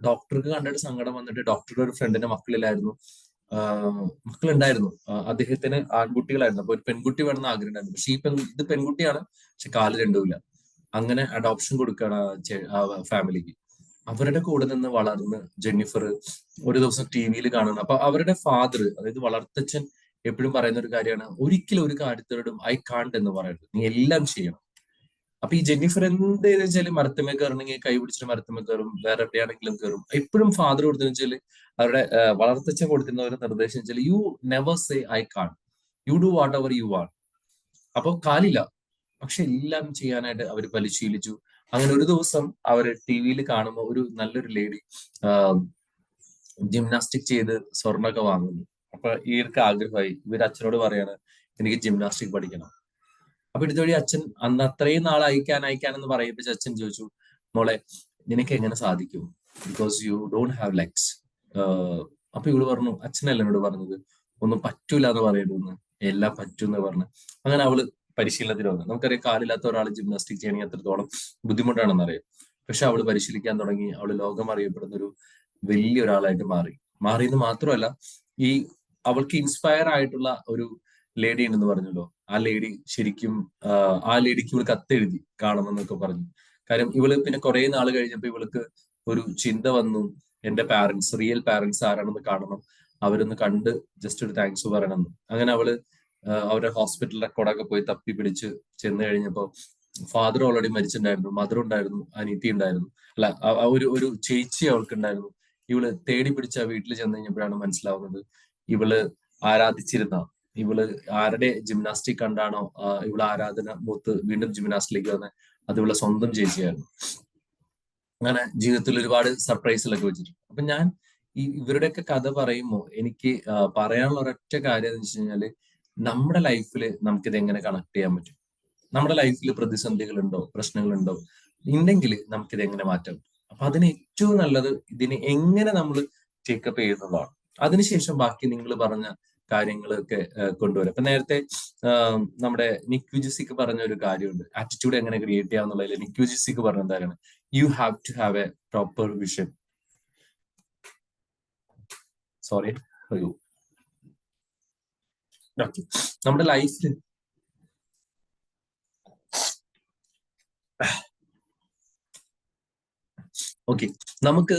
ഡോക്ടർക്ക് കണ്ടിട്ട് സങ്കടം വന്നിട്ട് ഡോക്ടറുടെ ഒരു ഫ്രണ്ടിന്റെ മക്കളുണ്ടായിരുന്നു. അദ്ദേഹത്തിന് ആൺകുട്ടികളായിരുന്നു. അപ്പൊ ഒരു പെൺകുട്ടി വേണമെന്ന് ആഗ്രഹം ഉണ്ടായിരുന്നു. പക്ഷെ ഇത് പെൺകുട്ടിയാണ്, പക്ഷെ കാല് 2 ഇല്ല. അങ്ങനെ അഡോപ്ഷൻ കൊടുക്കുകയാണ് ഫാമിലിക്ക്. അവരുടെ കൂടെ നിന്ന് വളർന്ന് ജെന്നിഫർ ഒരു ദിവസം ടി-വിയിൽ കാണുന്നു. അപ്പൊ അവരുടെ ഫാദർ, അതായത് വളർത്തച്ഛൻ എപ്പോഴും പറയുന്ന ഒരു കാര്യമാണ്, ഒരിക്കലും ഒരു കാര്യത്തോടും ഐ കാണ്ട് എന്ന് പറയുന്നത്, നീ എല്ലാം ചെയ്യണം. അപ്പൊ ഈ ജെന്നിഫർ എന്ത് വെച്ചാല് മരത്തുമേ കയറണമെങ്കിൽ കൈ പിടിച്ചിട്ട് മരത്തുമേ കയറും, വേറെ എവിടെയാണെങ്കിലും കയറും. എപ്പോഴും ഫാദർ കൊടുത്തെന്ന് വെച്ചാല് അവരുടെ വളർത്തച്ഛൻ കൊടുത്തിരുന്ന ഒരു നിർദ്ദേശം വെച്ചാൽ you never say I can't, you do what ever you want. അപ്പൊ കാലില്ല, പക്ഷെ എല്ലാം ചെയ്യാനായിട്ട് അവർ പരിശീലിച്ചു. അങ്ങനെ ഒരു ദിവസം അവര് ടി-വിയിൽ കാണുമ്പോൾ ഒരു നല്ലൊരു ലേഡി ജിംനാസ്റ്റിക് ചെയ്ത് സ്വർണ്ണമൊക്കെ വാങ്ങുന്നു. അപ്പൊ ഇവർക്ക് ആഗ്രഹമായി, ഇവർ അച്ഛനോട് പറയാണ് എനിക്ക് ജിംനാസ്റ്റിക് പഠിക്കണം. അപ്പൊ ഇതുവഴി അച്ഛൻ അന്ന് അത്രയും നാൾ അയക്കാനെന്ന് പറയുമ്പോൾ അച്ഛൻ ചോദിച്ചു, മോളെ നിനക്ക് എങ്ങനെ സാധിക്കും, because you don't have legs. അപ്പൊ ഇവള് പറഞ്ഞു, അച്ഛനല്ല എന്നോട് പറഞ്ഞത് ഒന്നും പറ്റൂല എന്ന് പറയുന്നു, എല്ലാം പറ്റും എന്ന് പറഞ്ഞു. അങ്ങനെ അവള് പരിശീലനത്തിന് വന്നു. നമുക്കറിയാം കാലില്ലാത്ത ഒരാൾ ജിംനാസ്റ്റിക് ചെയ്യണമെങ്കിൽ എത്രത്തോളം ബുദ്ധിമുട്ടാണെന്ന് അറിയാം. പക്ഷെ അവള് പരിശീലിക്കാൻ തുടങ്ങി. അവള് ലോകം അറിയപ്പെടുന്ന ഒരു വലിയൊരാളായിട്ട് മാറിയെന്ന് മാത്രമല്ല, ഈ അവൾക്ക് ഇൻസ്പയർ ആയിട്ടുള്ള ഒരു ലേഡി ഉണ്ടെന്ന് പറഞ്ഞല്ലോ, ആ ലേഡി ശരിക്കും ആ ലേഡിക്ക് ഇവള് കത്തെഴുതി കാണണമെന്നൊക്കെ പറഞ്ഞു. കാര്യം ഇവള് പിന്നെ കുറെ നാൾ കഴിഞ്ഞപ്പോ ഇവൾക്ക് ഒരു ചിന്ത വന്നു, എന്റെ പാരന്റ്സ്, റിയൽ പാരന്റ്സ് ആരാണെന്ന് കാണണം, അവരൊന്ന് കണ്ട് ജസ്റ്റ് ഒരു താങ്ക്സ് പറയണം. അങ്ങനെ അവള് അവരുടെ ഹോസ്പിറ്റൽ റെക്കോർഡൊക്കെ പോയി തപ്പി പിടിച്ച് ചെന്ന് കഴിഞ്ഞപ്പോ ഫാദർ ഓൾറെഡി മരിച്ചിട്ടുണ്ടായിരുന്നു, മദർ ഉണ്ടായിരുന്നു, അനിയത്തി ഉണ്ടായിരുന്നു, അല്ല ഒരു ചേച്ചി അവൾക്ക് ഉണ്ടായിരുന്നു. ഇവള് തേടി പിടിച്ച വീട്ടിൽ ചെന്ന് കഴിഞ്ഞപ്പോഴാണ് മനസ്സിലാവുന്നത് ഇവള് ആരാധിച്ചിരുന്ന, ഇവള് ആരുടെ ജിംനാസ്റ്റിക് കണ്ടാണോ ഇവള് ആരാധന മൂത്ത് വീണ്ടും ജിംനാസ്റ്റിലേക്ക് വന്നത്, അത് ഇവളെ സ്വന്തം ചേച്ചിയായിരുന്നു. അങ്ങനെ ജീവിതത്തിൽ ഒരുപാട് സർപ്രൈസുകളൊക്കെ വെച്ചിട്ടുണ്ട്. അപ്പൊ ഞാൻ ഇവരുടെയൊക്കെ കഥ പറയുമ്പോൾ എനിക്ക് പറയാനുള്ള ഒരൊറ്റ കാര്യം എന്ന് വെച്ച് കഴിഞ്ഞാല്, നമ്മുടെ ലൈഫിൽ നമുക്കിത് എങ്ങനെ കണക്ട് ചെയ്യാൻ പറ്റും, നമ്മുടെ ലൈഫിൽ പ്രതിസന്ധികളുണ്ടോ, പ്രശ്നങ്ങളുണ്ടോ ഉണ്ടെങ്കിൽ നമുക്കിത് എങ്ങനെ മാറ്റാം. അപ്പൊ അതിന് ഏറ്റവും നല്ലത് ഇതിനെ എങ്ങനെ നമ്മൾ ടേക്കപ്പ് ചെയ്യുന്നതാണ്. അതിനുശേഷം ബാക്കി നിങ്ങൾ പറഞ്ഞ കാര്യങ്ങളൊക്കെ കൊണ്ടുവരും. അപ്പൊ നേരത്തെ നമ്മുടെ നിക് വിജിസിക്ക് പറഞ്ഞ ഒരു കാര്യമുണ്ട്, ആറ്റിറ്റ്യൂഡ് എങ്ങനെ ക്രിയേറ്റ് ചെയ്യാന്നുള്ളതിൽ നിക് വിജിസിക്ക് പറഞ്ഞ എന്താണ്, you have to have a proper vision. Sorry, നമ്മുടെ ലൈഫിൽ ഓക്കെ, നമുക്ക്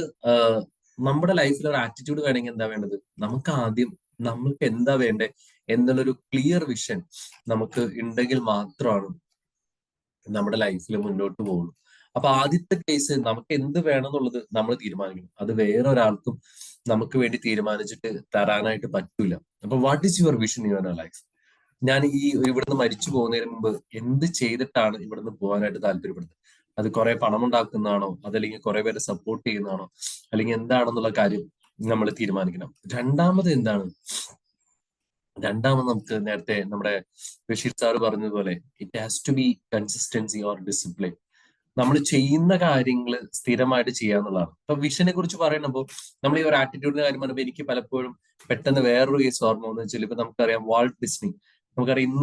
നമ്മുടെ ലൈഫിൽ ഒരു ആറ്റിറ്റ്യൂഡ് വേണമെങ്കിൽ എന്താ വേണ്ടത്, നമുക്ക് ആദ്യം നമ്മൾക്ക് എന്താ വേണ്ടേ എന്നുള്ളൊരു ക്ലിയർ വിഷൻ നമുക്ക് ഉണ്ടെങ്കിൽ മാത്രമാണ് നമ്മുടെ ലൈഫിൽ മുന്നോട്ട് പോകുള്ളൂ. അപ്പൊ ആദ്യത്തെ കേസ് നമുക്ക് എന്ത് വേണം എന്നുള്ളത് നമ്മൾ തീരുമാനിക്കണം. അത് വേറൊരാൾക്കും നമുക്ക് വേണ്ടി തീരുമാനിച്ചിട്ട് തരാനായിട്ട് പറ്റൂല. അപ്പൊ what is your vision in your life? ഞാൻ ഇവിടുന്ന് മരിച്ചു പോകുന്നതിന് മുമ്പ് എന്ത് ചെയ്തിട്ടാണ് ഇവിടുന്ന് പോകാനായിട്ട് താല്പര്യപ്പെടുന്നത്? അത് കുറെ പണം ഉണ്ടാക്കുന്നതാണോ, അതല്ലെങ്കിൽ കുറെ പേരെ സപ്പോർട്ട് ചെയ്യുന്നതാണോ, അല്ലെങ്കിൽ എന്താണെന്നുള്ള കാര്യം നമ്മൾ തീരുമാനിക്കണം. രണ്ടാമത് നമുക്ക് നേരത്തെ നമ്മുടെ ബഷീർ സാറ് പറഞ്ഞതുപോലെ it has to be consistency or discipline. നമ്മൾ ചെയ്യുന്ന കാര്യങ്ങൾ സ്ഥിരമായിട്ട് ചെയ്യാന്നുള്ളതാണ്. അപ്പൊ വിഷനെ കുറിച്ച് പറയുമ്പോൾ നമ്മൾ ഈ ഒരു ആറ്റിറ്റ്യൂഡിന്റെ കാര്യം പറയുമ്പോൾ എനിക്ക് പലപ്പോഴും പെട്ടെന്ന് വേറൊരു കേസ് ഓർമ്മ എന്ന് വെച്ചാൽ, ഇപ്പൊ നമുക്കറിയാം വാൾട്ട് ഡിസ്നി. നമുക്കറിയാം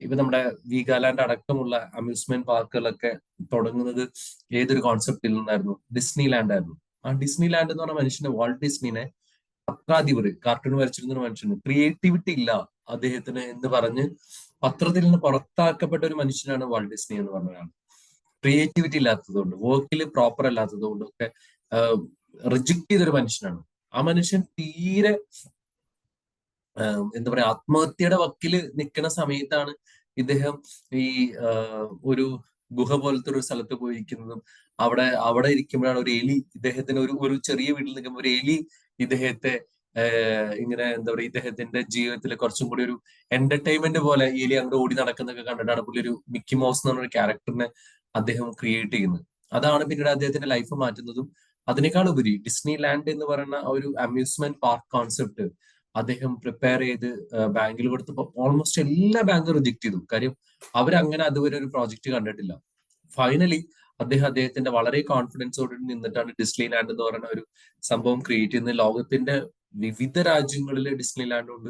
ഇപ്പൊ നമ്മുടെ വീഗാലാൻഡ് അടക്കമുള്ള അമ്യൂസ്മെന്റ് പാർക്കുകളൊക്കെ തുടങ്ങുന്നത് ഏതൊരു കോൺസെപ്റ്റിൽ നിന്നായിരുന്നു? ഡിസ്നി ലാൻഡ് ആയിരുന്നു. ആ ഡിസ്നി ലാൻഡ് എന്ന് പറഞ്ഞ മനുഷ്യന്, വാൾട്ട് ഡിസ്നിനെ പത്രാധിപർ, കാർട്ടൂൺ വരച്ചിരുന്ന ഒരു മനുഷ്യന് ക്രിയേറ്റിവിറ്റി ഇല്ല അദ്ദേഹത്തിന് എന്ന് പറഞ്ഞ് പത്രത്തിൽ നിന്ന് പുറത്താക്കപ്പെട്ട ഒരു മനുഷ്യനാണ് വാൾട്ട് ഡിസ്നി എന്ന് പറഞ്ഞ. ക്രിയേറ്റിവിറ്റി ഇല്ലാത്തതുകൊണ്ട്, വർക്കിൽ പ്രോപ്പർ അല്ലാത്തതുകൊണ്ടും ഒക്കെ റിജക്ട് ചെയ്തൊരു മനുഷ്യനാണ്. ആ മനുഷ്യൻ തീരെ എന്താ പറയാ, ആത്മഹത്യയുടെ വക്കില് നിൽക്കുന്ന സമയത്താണ് ഇദ്ദേഹം ഈ ഒരു ഗുഹ പോലത്തെ ഒരു സ്ഥലത്ത് പോയിരിക്കുന്നതും അവിടെ ഇരിക്കുമ്പോഴാണ് ഒരു എലി ഇദ്ദേഹത്തിന് ഒരു ചെറിയ വീട്ടിൽ നിൽക്കുമ്പോൾ ഒരു എലി ഇദ്ദേഹത്തെ ഇങ്ങനെ എന്താ പറയുക, ഇദ്ദേഹത്തിന്റെ ജീവിതത്തിൽ കുറച്ചും കൂടി ഒരു എന്റർടൈൻമെന്റ് പോലെ ഈ എലി അങ്ങോട്ട് ഓടി നടക്കുന്നതൊക്കെ കണ്ടിട്ടാണ് പുള്ളി ഒരു മിക്കി മൗസ് എന്ന് പറഞ്ഞൊരു ക്യാരക്ടറിനെ അദ്ദേഹം ക്രിയേറ്റ് ചെയ്യുന്നത്. അതാണ് പിന്നീട് അദ്ദേഹത്തിന്റെ ലൈഫ് മാറ്റുന്നതും. അതിനേക്കാൾ ഉപരി ഡിസ്നി ലാൻഡ് എന്ന് പറയുന്ന ഒരു അമ്യൂസ്മെന്റ് പാർക്ക് കോൺസെപ്റ്റ് അദ്ദേഹം പ്രിപ്പയർ ചെയ്ത് ബാങ്കിൽ കൊടുത്തപ്പോൾ ഓൾമോസ്റ്റ് എല്ലാ ബാങ്കും റിജക്ട് ചെയ്തു. കാര്യം അവരങ്ങനെ അതുവരെ ഒരു പ്രോജക്റ്റ് കണ്ടിട്ടില്ല. ഫൈനലി അദ്ദേഹത്തിന്റെ വളരെ കോൺഫിഡൻസോടെ നിന്നിട്ടാണ് ഡിസ്നി ലാൻഡ് എന്ന് പറയുന്ന ഒരു സംഭവം ക്രിയേറ്റ് ചെയ്യുന്നത്. ലോകത്തിന്റെ വിവിധ രാജ്യങ്ങളിൽ ഡിസ്നി ലാൻഡ് കൊണ്ട്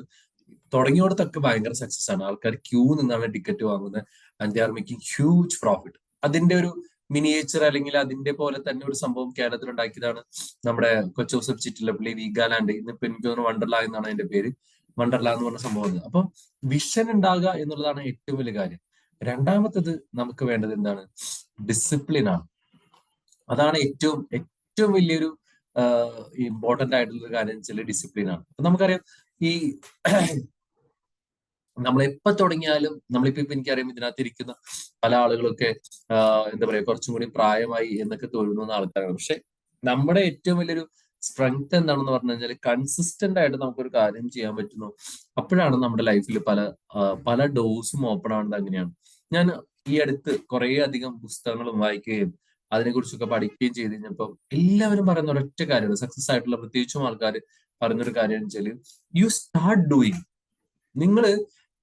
തുടങ്ങിയോടത്തൊക്കെ ഭയങ്കര സക്സസ് ആണ്. ആൾക്കാർ ക്യൂ നിന്നാണ് ടിക്കറ്റ് വാങ്ങുന്നത്. And they are making huge profit. അതിന്റെ ഒരു മിനിയേച്ചർ അല്ലെങ്കിൽ അതിന്റെ പോലെ തന്നെ ഒരു സംഭവം കേരളത്തിൽ ഉണ്ടാക്കിയതാണ് നമ്മുടെ കൊച്ചോസഫ് ചിറ്റിലപ്പള്ളി വീഗാലാൻഡ്. ഇന്നിപ്പോ എനിക്ക് തോന്നുന്നു വണ്ടർല എന്നാണ് അതിന്റെ പേര്. വണ്ടർല എന്ന് പറഞ്ഞ സംഭവം. അപ്പൊ വിഷൻ ഉണ്ടാകുക എന്നുള്ളതാണ് ഏറ്റവും വലിയ കാര്യം. രണ്ടാമത്തത് നമുക്ക് വേണ്ടത് എന്താണ്? ഡിസിപ്ലിൻ ആണ്. അതാണ് ഏറ്റവും വലിയൊരു ഇമ്പോർട്ടന്റ് ആയിട്ടുള്ള ഒരു കാര്യം വെച്ചാൽ ഡിസിപ്ലിൻ ആണ്. അപ്പൊ നമുക്കറിയാം ഈ നമ്മളെപ്പോ തുടങ്ങിയാലും നമ്മളിപ്പോ എനിക്കറിയാം ഇതിനകത്ത് ഇരിക്കുന്ന പല ആളുകളൊക്കെ എന്താ പറയാ കുറച്ചും കൂടി പ്രായമായി എന്നൊക്കെ തോന്നുന്ന ആൾക്കാരാണ്. പക്ഷെ നമ്മുടെ ഏറ്റവും വലിയൊരു സ്ട്രെങ്ത് എന്താണെന്ന് പറഞ്ഞു കഴിഞ്ഞാൽ കൺസിസ്റ്റന്റ് ആയിട്ട് നമുക്കൊരു കാര്യം ചെയ്യാൻ പറ്റുന്നു. അപ്പോഴാണ് നമ്മുടെ ലൈഫിൽ പല ഡോഴ്സും ഓപ്പൺ ആവുന്നത്. അങ്ങനെയാണ്. ഞാൻ ഈ അടുത്ത് കുറെ അധികം പുസ്തകങ്ങളും വായിക്കുകയും അതിനെക്കുറിച്ചൊക്കെ പഠിക്കുകയും ചെയ്ത് കഴിഞ്ഞപ്പോൾ എല്ലാവരും പറയുന്ന ഒരൊറ്റ കാര്യമാണ്, സക്സസ് ആയിട്ടുള്ള പ്രത്യേകിച്ചും ആൾക്കാർ പറയുന്നൊരു കാര്യം എന്ന് വെച്ചാൽ യു സ്റ്റാർട്ട് ഡൂയിങ്. നിങ്ങള്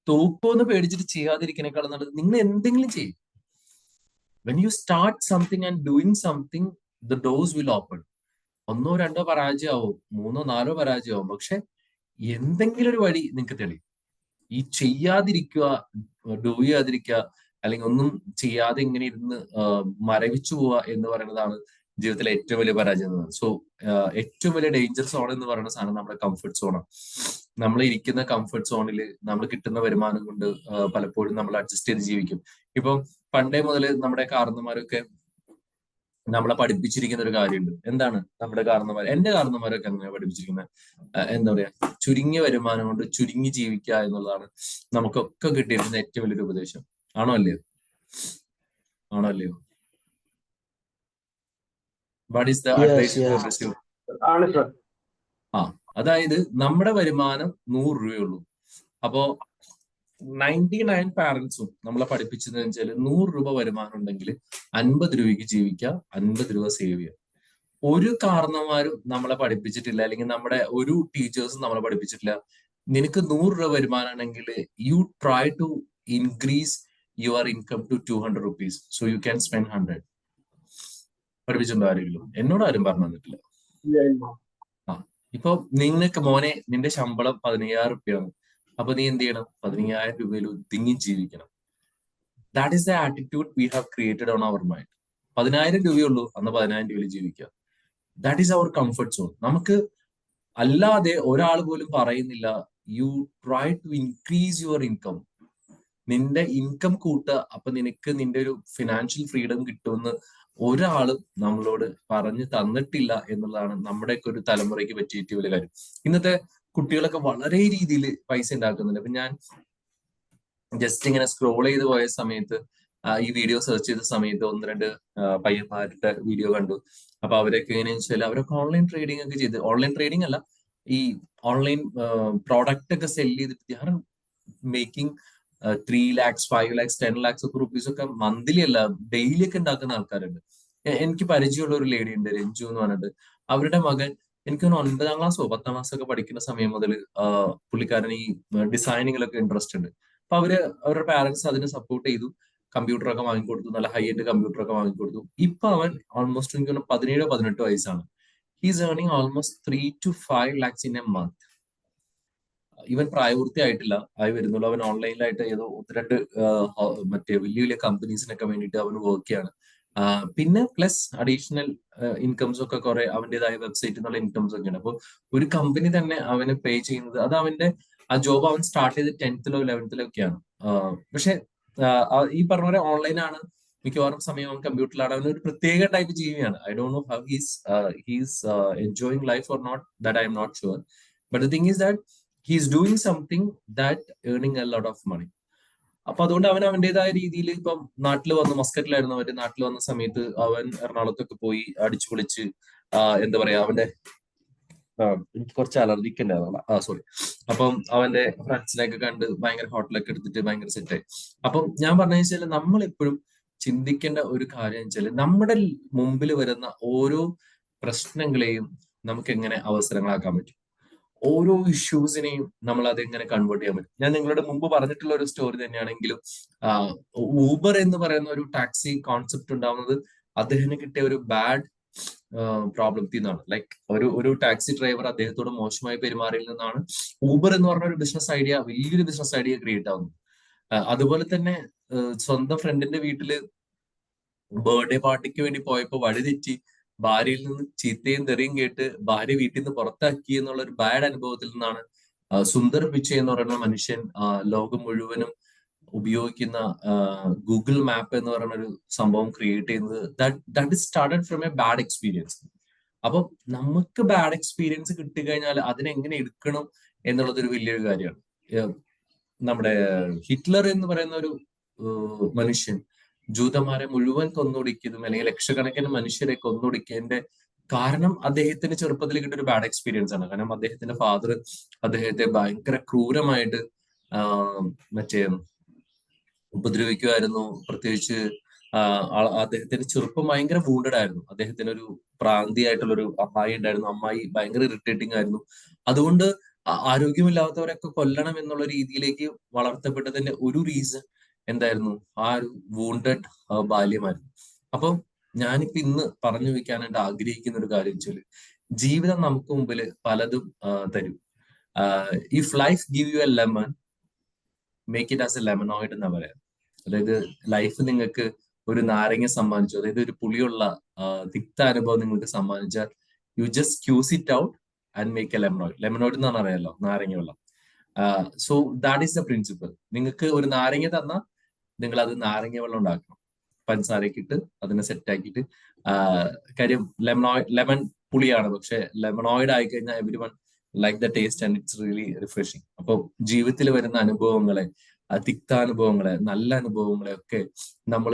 തോക്കുമെന്ന് പേടിച്ചിട്ട് ചെയ്യാതിരിക്കുന്നേക്കാളും നല്ലത് നിങ്ങൾ എന്തെങ്കിലും ചെയ്യും. When you start something and doing something, the doors will open. 1 or 2 പരാജയമാവും, 3 or 4 പരാജയമാവും, പക്ഷെ എന്തെങ്കിലും ഒരു വഴി നിങ്ങൾക്ക് തെളിയും. ഈ ചെയ്യാതിരിക്കുക, ഡൂ ചെയ്യാതിരിക്കുക, അല്ലെങ്കിൽ ഒന്നും ചെയ്യാതെ ഇങ്ങനെ ഇരുന്ന് മരവിച്ചു പോവുക എന്ന് പറയുന്നതാണ് ജീവിതത്തിലെ ഏറ്റവും വലിയ പരാജയം. സോ ഏറ്റവും വലിയ ഡേഞ്ചർ സോൺ എന്ന് പറയുന്ന സാധനം നമ്മുടെ കംഫർട്ട് സോണാണ്. നമ്മൾ ഇരിക്കുന്ന കംഫർട്ട് സോണിൽ നമ്മൾ കിട്ടുന്ന വരുമാനം കൊണ്ട് പലപ്പോഴും നമ്മൾ അഡ്ജസ്റ്റ് ചെയ്ത് ജീവിക്കും. ഇപ്പം പണ്ടേ മുതൽ നമ്മുടെ കാരണന്മാരൊക്കെ നമ്മളെ പഠിപ്പിച്ചിരിക്കുന്ന ഒരു കാര്യമുണ്ട്. എന്താണ് നമ്മുടെ എന്റെ കാരണന്മാരൊക്കെ അങ്ങനെ പഠിപ്പിച്ചിരിക്കുന്നത്? എന്താ പറയാ, ചുരുങ്ങിയ വരുമാനം കൊണ്ട് ചുരുങ്ങി ജീവിക്കുക എന്നുള്ളതാണ് നമുക്കൊക്കെ കിട്ടിയിരിക്കുന്ന ഏറ്റവും വലിയൊരു ഉപദേശം. ആണോ അല്ലയോ? What is the advice? അതായത് നമ്മുടെ വരുമാനം 100 രൂപയുള്ളൂ. അപ്പോ 99 പാരന്റ്സും നമ്മളെ പഠിപ്പിച്ചതെന്ന് വെച്ചാൽ 100 രൂപ വരുമാനം ഉണ്ടെങ്കിൽ 50 രൂപയ്ക്ക് ജീവിക്കുക, 50 രൂപ സേവ് ചെയ്യുക. ഒരു കാരണന്മാരും നമ്മളെ പഠിപ്പിച്ചിട്ടില്ല, അല്ലെങ്കിൽ നമ്മുടെ ഒരു ടീച്ചേഴ്സും നമ്മളെ പഠിപ്പിച്ചിട്ടില്ല. നിനക്ക് 100 രൂപ വരുമാനമാണെങ്കിൽ you try to increase your income to 200 rupees so you can spend 100. പഠിപ്പിച്ചിട്ടുണ്ടോ ആരെങ്കിലും? എന്നോട് ആരും പറഞ്ഞു തന്നിട്ടില്ല. ആ ഇപ്പൊ നിങ്ങൾക്ക് മോനെ നിന്റെ ശമ്പളം 15,000 റുപ്യാണ്, അപ്പൊ നീ എന്ത് ചെയ്യണം? 15,000 രൂപയിൽ ഒതുങ്ങി ജീവിക്കണം. That is the attitude we have created on our mind. 10,000 രൂപയുള്ളൂ, അന്ന് 10,000 രൂപയിൽ ജീവിക്കുക. That is our comfort zone. നമുക്ക് അല്ലാതെ ഒരാൾ പോലും പറയുന്നില്ല you try to increase your income. നിന്റെ ഇൻകം കൂട്ടുക, അപ്പൊ നിനക്ക് നിന്റെ ഒരു ഫിനാൻഷ്യൽ ഫ്രീഡം കിട്ടുമെന്ന് ഒരാളും നമ്മളോട് പറഞ്ഞു തന്നിട്ടില്ല എന്നുള്ളതാണ് നമ്മുടെയൊക്കെ ഒരു തലമുറയ്ക്ക് പറ്റിയ ഏറ്റവും വലിയ കാര്യം. ഇന്നത്തെ കുട്ടികളൊക്കെ വളരെ രീതിയിൽ പൈസ ഉണ്ടാക്കുന്നുണ്ട്. അപ്പൊ ഞാൻ ജസ്റ്റ് ഇങ്ങനെ സ്ക്രോൾ ചെയ്ത് പോയ സമയത്ത് ഈ വീഡിയോ സെർച്ച് ചെയ്ത സമയത്ത് 1-2 പയ്യന്മാരുടെ വീഡിയോ കണ്ടു. അപ്പൊ അവരൊക്കെ എങ്ങനെയാണെന്ന് വെച്ചാൽ അവരൊക്കെ ഓൺലൈൻ ട്രേഡിംഗ് ഒക്കെ ചെയ്ത്, ഓൺലൈൻ ട്രേഡിംഗ് അല്ല, ഈ ഓൺലൈൻ പ്രോഡക്റ്റ് ഒക്കെ സെല് ചെയ്തിട്ട് മേക്കിംഗ് 3 lakhs 5 lakhs 10 lakhs ഒക്കെ റുപ്പീസ് ഒക്കെ മന്ത്ലി അല്ല ഡെയിലി ഒക്കെ ഉണ്ടാക്കുന്ന ആൾക്കാരുണ്ട്. എനിക്ക് പരിചയമുള്ള ഒരു ലേഡി ഉണ്ട്, രഞ്ജു എന്ന് പറഞ്ഞിട്ട്. അവരുടെ മകൻ എനിക്ക് 9ാം ക്ലാസ്സോ 10ാം ക്ലാസ്സോ ഒക്കെ പഠിക്കുന്ന സമയം മുതൽ പുള്ളിക്കാരൻ ഈ ഡിസൈനിങ്ങിലൊക്കെ ഇൻട്രസ്റ്റ് ഉണ്ട്. അപ്പൊ അവരുടെ പാരന്റ്സ് അതിന് സപ്പോർട്ട് ചെയ്തു, കമ്പ്യൂട്ടറൊക്കെ വാങ്ങിക്കൊടുത്തു, നല്ല ഹൈ എൻഡ് കമ്പ്യൂട്ടറൊക്കെ വാങ്ങിക്കൊടുത്തു. ഇപ്പൊ അവൻ ഓൾമോസ്റ്റ് എനിക്ക് 17-18 വയസ്സാണ്. He's earning almost 3 to 5 lakhs in a month. ഇവൻ പ്രായപൂർത്തിയായിട്ടില്ല, ആയി വരുന്നുള്ളൂ. അവൻ ഓൺലൈനിലായിട്ട് ഏതോ 1-2 മറ്റേ വലിയ വലിയ കമ്പനീസിനൊക്കെ വേണ്ടിയിട്ട് അവന് വർക്ക് ചെയ്യാണ്. പിന്നെ പ്ലസ് അഡീഷണൽ ഇൻകംസ് ഒക്കെ കുറെ അവൻ്റെതായ വെബ്സൈറ്റിൽ നിന്നുള്ള ഇൻകംസ് ഒക്കെ ഉണ്ട്. അപ്പോൾ ഒരു കമ്പനി തന്നെ അവന് പേ ചെയ്യുന്നത്, അത് അവന്റെ ആ ജോബ് അവൻ സ്റ്റാർട്ട് ചെയ്ത് 10th or 11th ഒക്കെയാണ്. പക്ഷെ ഈ പറഞ്ഞ പോലെ ഓൺലൈനാണ് മിക്കവാറും സമയം, അവൻ കമ്പ്യൂട്ടറിലാണ്. അവൻ ഒരു പ്രത്യേക ടൈപ്പ് ജീവിയാണ്. I don't know how he's enjoying life or not, that I am not sure. But the thing is that he's doing something that earning a lot of money. അപ്പൊ അതുകൊണ്ട് അവൻ അവൻ്റെതായ രീതിയിൽ ഇപ്പം നാട്ടിൽ വന്ന്, മസ്കറ്റിലായിരുന്നു അവര്, നാട്ടിൽ വന്ന സമയത്ത് അവൻ എറണാകുളത്തൊക്കെ പോയി അടിച്ചു പൊളിച്ച്, എന്താ പറയാ, അവന്റെ എനിക്ക് കുറച്ച് അലർജിക്ക് ഉണ്ടായിരുന്നില്ല, സോറി. അപ്പം അവന്റെ ഫ്രണ്ട്സിനെയൊക്കെ കണ്ട് ഭയങ്കര ഹോട്ടലൊക്കെ എടുത്തിട്ട് ഭയങ്കര സെറ്റായി. അപ്പം ഞാൻ പറഞ്ഞു വെച്ചാൽ നമ്മളെപ്പോഴും ചിന്തിക്കേണ്ട ഒരു കാര്യം വെച്ചാല് നമ്മുടെ മുമ്പിൽ വരുന്ന ഓരോ പ്രശ്നങ്ങളെയും നമുക്ക് എങ്ങനെ അവസരങ്ങളാക്കാൻ പറ്റും, ഓരോ ഇഷ്യൂസിനെയും നമ്മൾ അതെങ്ങനെ കൺവേർട്ട് ചെയ്യാൻ പറ്റും. ഞാൻ നിങ്ങളുടെ മുമ്പ് പറഞ്ഞിട്ടുള്ള ഒരു സ്റ്റോറി തന്നെയാണെങ്കിലും ഊബർ എന്ന് പറയുന്ന ഒരു ടാക്സി കോൺസെപ്റ്റ് ഉണ്ടാവുന്നത് അദ്ദേഹത്തിന് കിട്ടിയ ഒരു ബാഡ് പ്രോബ്ലത്തിൽ നിന്നാണ്. ലൈക്ക് ഒരു ടാക്സി ഡ്രൈവർ അദ്ദേഹത്തോട് മോശമായി പെരുമാറിയിൽ നിന്നാണ് ഊബർ എന്ന് പറഞ്ഞ ഒരു ബിസിനസ് ഐഡിയ, വലിയൊരു ബിസിനസ് ഐഡിയ ക്രിയേറ്റ് ആവുന്നത്. അതുപോലെ തന്നെ സ്വന്തം ഫ്രണ്ടിന്റെ വീട്ടില് ബർത്ത്ഡേ പാർട്ടിക്ക് വേണ്ടി പോയപ്പോ വഴിതെറ്റി ഭാര്യയിൽ നിന്ന് ചീത്തയും തെറിയും കേട്ട് ഭാര്യ വീട്ടിൽ നിന്ന് പുറത്താക്കി എന്നുള്ള ഒരു ബാഡ് അനുഭവത്തിൽ നിന്നാണ് സുന്ദർ പിച്ചൈ എന്ന് പറയുന്ന മനുഷ്യൻ ലോകം മുഴുവനും ഉപയോഗിക്കുന്ന ഗൂഗിൾ മാപ്പ് എന്ന് പറയുന്ന ഒരു സംഭവം ക്രിയേറ്റ് ചെയ്യുന്നത്. That is started from A bad experience. അപ്പൊ നമുക്ക് ബാഡ് എക്സ്പീരിയൻസ് കിട്ടിക്കഴിഞ്ഞാൽ അതിനെങ്ങനെ എടുക്കണം എന്നുള്ളത് ഒരു വലിയൊരു കാര്യമാണ്. നമ്മുടെ ഹിറ്റ്ലർ എന്ന് പറയുന്ന ഒരു മനുഷ്യൻ ജൂതന്മാരെ മുഴുവൻ കൊന്നൊടുക്കിയതും അല്ലെങ്കിൽ ലക്ഷക്കണക്കിന് മനുഷ്യരെ കൊന്നൊടുക്കിയതിന്റെ കാരണം അദ്ദേഹത്തിന് ചെറുപ്പത്തിൽ കിട്ടിയ ഒരു ബാഡ് എക്സ്പീരിയൻസ് ആണ്. കാരണം അദ്ദേഹത്തിന്റെ ഫാദർ അദ്ദേഹത്തെ ഭയങ്കര ക്രൂരമായിട്ട് മറ്റേ ഉപദ്രവിക്കുമായിരുന്നു. പ്രത്യേകിച്ച് അദ്ദേഹത്തിന്റെ ചെറുപ്പം ഭയങ്കര വൂണ്ടഡ് ആയിരുന്നു. അദ്ദേഹത്തിന് ഒരു പ്രാന്തിയായിട്ടുള്ള ഒരു അമ്മായി ഉണ്ടായിരുന്നു. അമ്മായി ഭയങ്കര ഇറിറ്റേറ്റിംഗ് ആയിരുന്നു. അതുകൊണ്ട് ആരോഗ്യമില്ലാത്തവരൊക്കെ കൊല്ലണം എന്നുള്ള രീതിയിലേക്ക് വളർത്തപ്പെട്ടതിന്റെ ഒരു റീസൺ എന്തായിരുന്നു? ആ ഒരു വൂണ്ടഡ് ബാല്യമായിരുന്നു. അപ്പം ഞാനിപ്പോ ഇന്ന് പറഞ്ഞു വെക്കാനായിട്ട് ആഗ്രഹിക്കുന്ന ഒരു കാര്യം വെച്ചാല്, ജീവിതം നമുക്ക് മുമ്പിൽ പലതും തരും. If life give you a lemon, make it as a lemonade എന്നാ പറയാം. അതായത് ലൈഫ് നിങ്ങൾക്ക് ഒരു നാരങ്ങ സമ്മാനിച്ചു, അതായത് ഒരു പുളിയുള്ള തിക്ത അനുഭവം നിങ്ങൾക്ക് സമ്മാനിച്ചാൽ, you just squeeze it out and make a lemonade. Lemonade എന്നാണ് അറിയാലോ, നാരങ്ങ വെള്ളം. So that is the principle. നിങ്ങൾക്ക് ഒരു നാരങ്ങ തന്നാൽ നിങ്ങൾ അത് നാരങ്ങ വെള്ളം ഉണ്ടാക്കണം, പഞ്ചസാരയൊക്കെ ഇട്ട് അതിനെ സെറ്റ് ആക്കിയിട്ട്. കാര്യം ലെമൺ പുളിയാണ്, പക്ഷെ ലെമനോയിഡ് ആയി കഴിഞ്ഞാൽ every one like the taste and it's really refreshing. അപ്പൊ ജീവിതത്തിൽ വരുന്ന അനുഭവങ്ങളെ, തിക്താനുഭവങ്ങളെ, നല്ല അനുഭവങ്ങളെ ഒക്കെ നമ്മൾ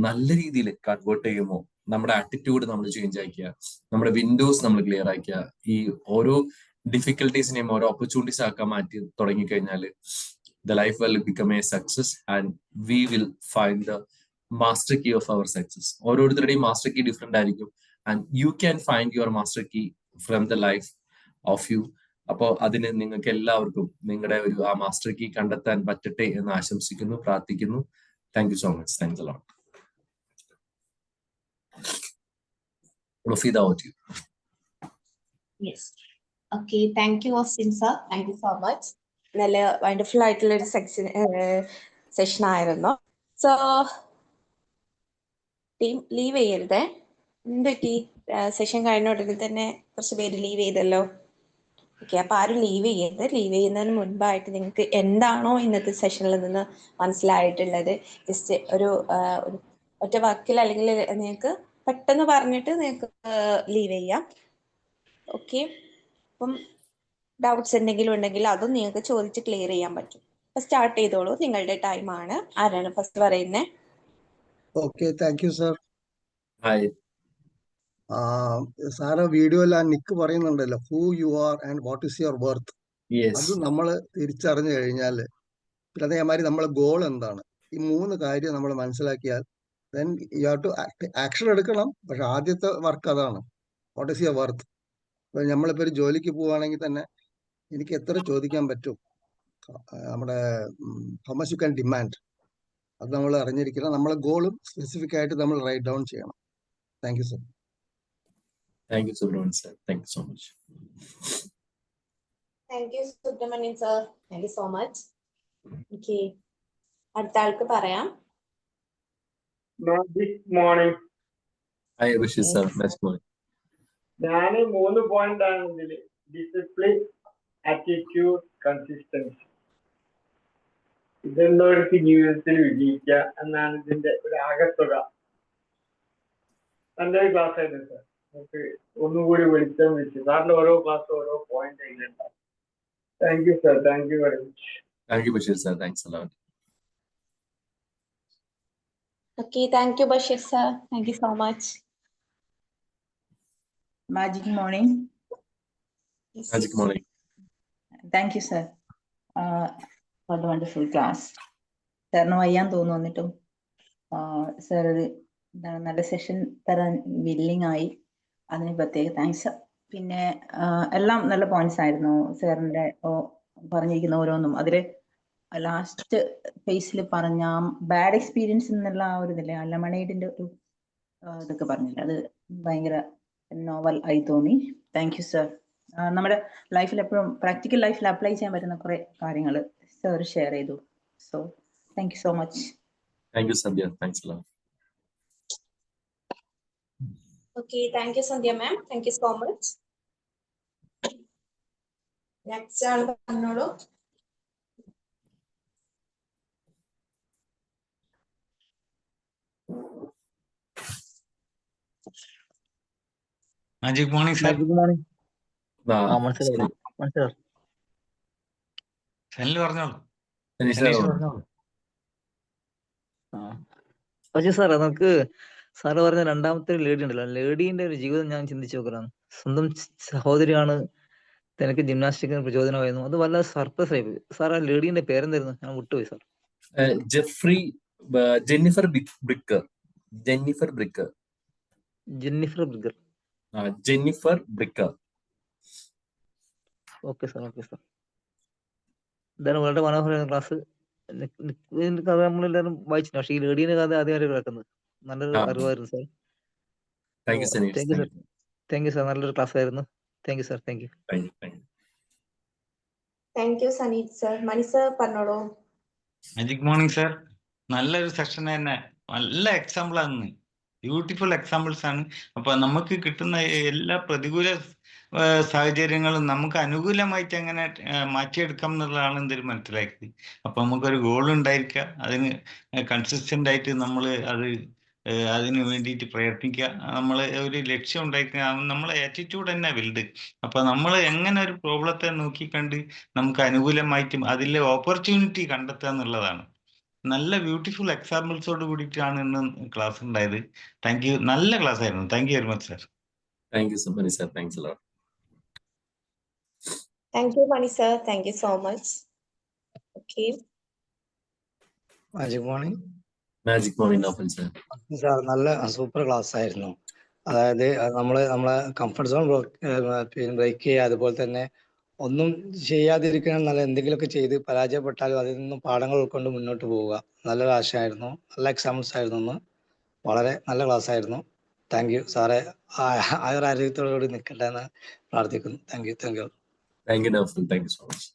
നല്ല രീതിയിൽ കൺവേർട്ട് ചെയ്യുമ്പോൾ, നമ്മുടെ ആറ്റിറ്റ്യൂഡ് നമ്മൾ ചേഞ്ച് ആക്കിയ, നമ്മുടെ വിൻഡോസ് നമ്മൾ ക്ലിയർ ആക്കിയ, ഈ ഓരോ ഡിഫിക്കൽട്ടീസിനെയും ഓരോ ഓപ്പർച്യൂണിറ്റീസ് ആക്കാൻ മാറ്റി തുടങ്ങിക്കഴിഞ്ഞാൽ, the life will become a success and we will find the master key of our success. ഓരോരുത്തരുടെയും മാസ്റ്റർ കീ ഡിഫറെന്റ് ആയിരിക്കും. and you can find your master key from the life of you. അപ്പോൾ അതിന് നിങ്ങൾക്ക് എല്ലാവർക്കും നിങ്ങളുടെ ഒരു ആ master key കണ്ടെത്താൻ പറ്റട്ടെ എന്ന് ആശംസിക്കുന്നു, പ്രാർത്ഥിക്കുന്നു. Thank you so much. Thanks a lot. Rafida, over to you. Yes. Okay, thank you, Austin sir. Thank you so much. നല്ല വണ്ടർഫുൾ ആയിട്ടുള്ള ഒരു സെഷൻ ആയിരുന്നു. സോ ടീം ലീവ് ചെയ്യരുതേ. എന്ത് പറ്റി? സെഷൻ കഴിഞ്ഞ ഉടനെ തന്നെ കുറച്ച് പേര് ലീവ് ചെയ്തല്ലോ. ഓക്കെ, അപ്പൊ ആരും ലീവ് ചെയ്യരുത്. ലീവ് ചെയ്യുന്നതിന് മുൻപായിട്ട് നിങ്ങൾക്ക് എന്താണോ ഇന്നത്തെ സെഷനിൽ നിന്ന് മനസ്സിലായിട്ടുള്ളത് ജസ്റ്റ് ഒരു ഒറ്റ വാക്കിൽ അല്ലെങ്കിൽ നിങ്ങൾക്ക് പെട്ടെന്ന് പറഞ്ഞിട്ട് നിങ്ങൾക്ക് ലീവ് ചെയ്യാം. ഓക്കെ, അപ്പം ഡൗട്ട്സ് എന്തെങ്കിലും ഉണ്ടെങ്കിൽ അതും നിങ്ങൾക്ക് ചോദിച്ച് ക്ലിയർ ചെയ്യാൻ പറ്റും. അപ്പൊ സ്റ്റാർട്ട് ചെയ്തോളൂ, നിങ്ങളുടെ ടൈമാണ്. ആരാണ് ഫസ്റ്റ് പറയുന്നത്? Okay, thank you sir. Hi. Sir വീഡിയോയിൽ ആ നിക്ക് പറയുന്നുണ്ടല്ലോ, who you are and what is your worth. അത് നമ്മൾ തിരിച്ചറിഞ്ഞു കഴിഞ്ഞാൽ പിന്നെ അതേമാതിരി നമ്മളെ ഗോൾ എന്താണ്, ഈ 3 കാര്യം നമ്മൾ മനസ്സിലാക്കിയാൽ then you have to action എടുക്കണം. പക്ഷെ ആദ്യത്തെ വർക്ക് അതാണ്, വാട്ട് ഈസ് യുവർ വർത്ത്. ഇപ്പൊ നമ്മളിപ്പോ ഒരു ജോലിക്ക് പോവുകയാണെങ്കിൽ തന്നെ എനിക്ക് എത്ര ചോദിക്കാൻ പറ്റും, നമ്മുടെ how much you can demand, അത് നമ്മൾ അറിഞ്ഞിരിക്കണം. നമ്മളെ ഗോളും സ്പെസിഫിക് ആയിട്ട് നമ്മൾ റൈറ്റ് ഡൗൺ ചെയ്യണം. Thank you sir. Thank you Subramanian sir. Thank you so much. Thank you Subramanian sir. Thank you so much. Okay, അടുത്ത ആൾക്ക് പറയാം. Magic morning. Hi Rishi sir. Magic morning. ഞാൻ 3 പോയിന്റ് ആണ് ഇതിൽ: ഡിസിപ്ലിൻ, ആറ്റിറ്റ്യൂഡ്, കൺസിസ്റ്റൻസി. ഇതുള്ളവർക്ക് ജീവിതത്തിൽ വിജയിക്കുക എന്നാണ് ഇതിന്റെ ഒരു ആകത്തുക. നല്ലൊരു ക്ലാസ് ആയിരുന്നു സാർ. നമുക്ക് ഒന്നുകൂടി വെളിച്ചം വെച്ച് സാറിന്റെ ഓരോ ക്ലാസ് ഓരോ പോയിന്റ് അതിലുണ്ടാവും. Thank you sir. Thank you very much. Thank you Basheer sir. Thanks a lot. Okay, thank you, Bashir sir. Thank you so much. Magic morning. Magic morning. Thank you, sir. For the wonderful class. സാറിന് വയ്യാൻ തോന്നുന്നു വന്നിട്ടും sir ഇത് നല്ല session തരാൻ willing ആയി, അതിന് പ്രത്യേക thanks. പിന്നെ എല്ലാം നല്ല പോയിന്റ്സ് ആയിരുന്നു സാറിന്റെ പറഞ്ഞിരിക്കുന്ന ഓരോന്നും. അതില് ലാസ്റ്റ് ഫേസിൽ പറഞ്ഞ ബാഡ് എക്സ്പീരിയൻസ് എന്നുള്ള ആ ഒരു ഇതില്ലേ, ലെമണേഡിന്റെ ഒരു ഇതൊക്കെ പറഞ്ഞില്ല, അത് ഭയങ്കര നോവൽ ആയി തോന്നി. Thank you sir. നമ്മുടെ ലൈഫിൽ എപ്പോഴും പ്രാക്ടിക്കൽ ലൈഫിൽ അപ്ലൈ ചെയ്യാൻ പറ്റുന്ന കുറെ കാര്യങ്ങൾ സർ ഷെയർ ചെയ്തു. So thank you so much. Thank U Sandhya. Thanks a lot. Okay, thank you, Sandhya ma'am. Thank you so much. Next ആൾ പറഞ്ഞോളൂ. Magic morning sir. ആ, സെനിൽ പറഞ്ഞോളൂ. സനീഷ് സനീഷ് സാർ. പറഞ്ഞോളൂ. പക്ഷേ സാറേ നമുക്ക് സാറ് പറഞ്ഞ രണ്ടാമത്തെ ഒരു ലേഡി ഉണ്ടല്ലോ, ലേഡീന്റെ ഒരു ജീവിതം ഞാൻ ചിന്തിച്ചു നോക്കലാണ്. സ്വന്തം സഹോദരിയാണ് തനിക്ക് ജിംനാസ്റ്റിക്കിന് പ്രചോദനമായിരുന്നു. അത് വല്ല സർപ്രൈസ് ആയി പോയി. സാർ ആ ലേഡീന്റെ പേരെന്തായിരുന്നു? ഞാൻ വിട്ടുപോയി sir. Jennifer Bricker. Jennifer Bricker. Jennifer Bricker. Jennifer Bricker. Okay sir. Okay sir. എന്തായാലും വളരെ മനോഹരമായ ക്ലാസ്. കഥ നമ്മളെല്ലാവരും വായിച്ചിട്ടുണ്ട്, പക്ഷേ ഈ ലേഡീന്റെ കഥ ആദ്യമായിട്ട് കേൾക്കുന്നത്. നല്ലൊരു അറിവായിരുന്നു sir. Thank you Saneesh. Thank you sir. Thank you sir. നല്ലൊരു ക്ലാസ് ആയിരുന്നു. Thank you sir. Thank you. Thank you, Sanit sir. Mani sir പറഞ്ഞോളൂ. Magic morning sir. നല്ലൊരു സെഷൻ തന്നെ, നല്ല എക്സാമ്പിൾ ആണ്, ബ്യൂട്ടിഫുൾ എക്സാമ്പിൾസ് ആണ്. അപ്പൊ നമുക്ക് കിട്ടുന്ന എല്ലാ പ്രതികൂല സാഹചര്യങ്ങളും നമുക്ക് അനുകൂലമായിട്ട് എങ്ങനെ മാറ്റിയെടുക്കാം എന്നുള്ളതാണ് എന്തൊരു മനസ്സിലാക്കിയത്. അപ്പൊ നമുക്കൊരു ഗോൾ ഉണ്ടായിരിക്കുക, അതിന് കൺസിസ്റ്റന്റ് ആയിട്ട് നമ്മൾ അതിന് വേണ്ടിയിട്ട് പ്രയത്നിക്കുക, നമ്മൾ ഒരു ലക്ഷ്യം ഉണ്ടായിരിക്കുക. നമ്മളെ ആറ്റിറ്റ്യൂഡ് തന്നെ വലുത്. അപ്പൊ നമ്മൾ എങ്ങനെ ഒരു പ്രോബ്ലത്തെ നോക്കിക്കണ്ട് നമുക്ക് അനുകൂലമായിട്ടും അതിലെ ഓപ്പർച്യൂണിറ്റി കണ്ടെത്തുക എന്നുള്ളതാണ്. നല്ല ബ്യൂട്ടിഫുൾ എക്സാമ്പിൾസോട് കൂടിയിട്ടാണ് ഇന്ന് ക്ലാസ് ഉണ്ടായത്. Thank you. നല്ല ക്ലാസ് ആയിരുന്നു. Thank you very much sir. Thank you sir. Sir thanks a lot. Thank you, Mani sir. Thank you so much. Okay. Magic morning. Magic morning Naufal sir. Sir നല്ല super class ആയിരുന്നു. അതായത് നമ്മളെ comfort zone break ചെയ്യുക, അതുപോലെ തന്നെ ഒന്നും ചെയ്യാതിരിക്കണം, നല്ല എന്തെങ്കിലുമൊക്കെ ചെയ്ത് പരാജയപ്പെട്ടാലും അതിൽ നിന്നും പാഠങ്ങൾ ഉൾക്കൊണ്ട് മുന്നോട്ട് പോവുക. നല്ലൊരു ആശയമായിരുന്നു, നല്ല എക്സാമ്പിൾസ് ആയിരുന്നു ഇന്ന്. വളരെ നല്ല ക്ലാസ് ആയിരുന്നു. താങ്ക് യു സാറേ. ആരോഗ്യത്തോടുകൂടി നിൽക്കട്ടെ എന്ന് പ്രാർത്ഥിക്കുന്നു. Thank you. Thank you Naufal, thank you so much.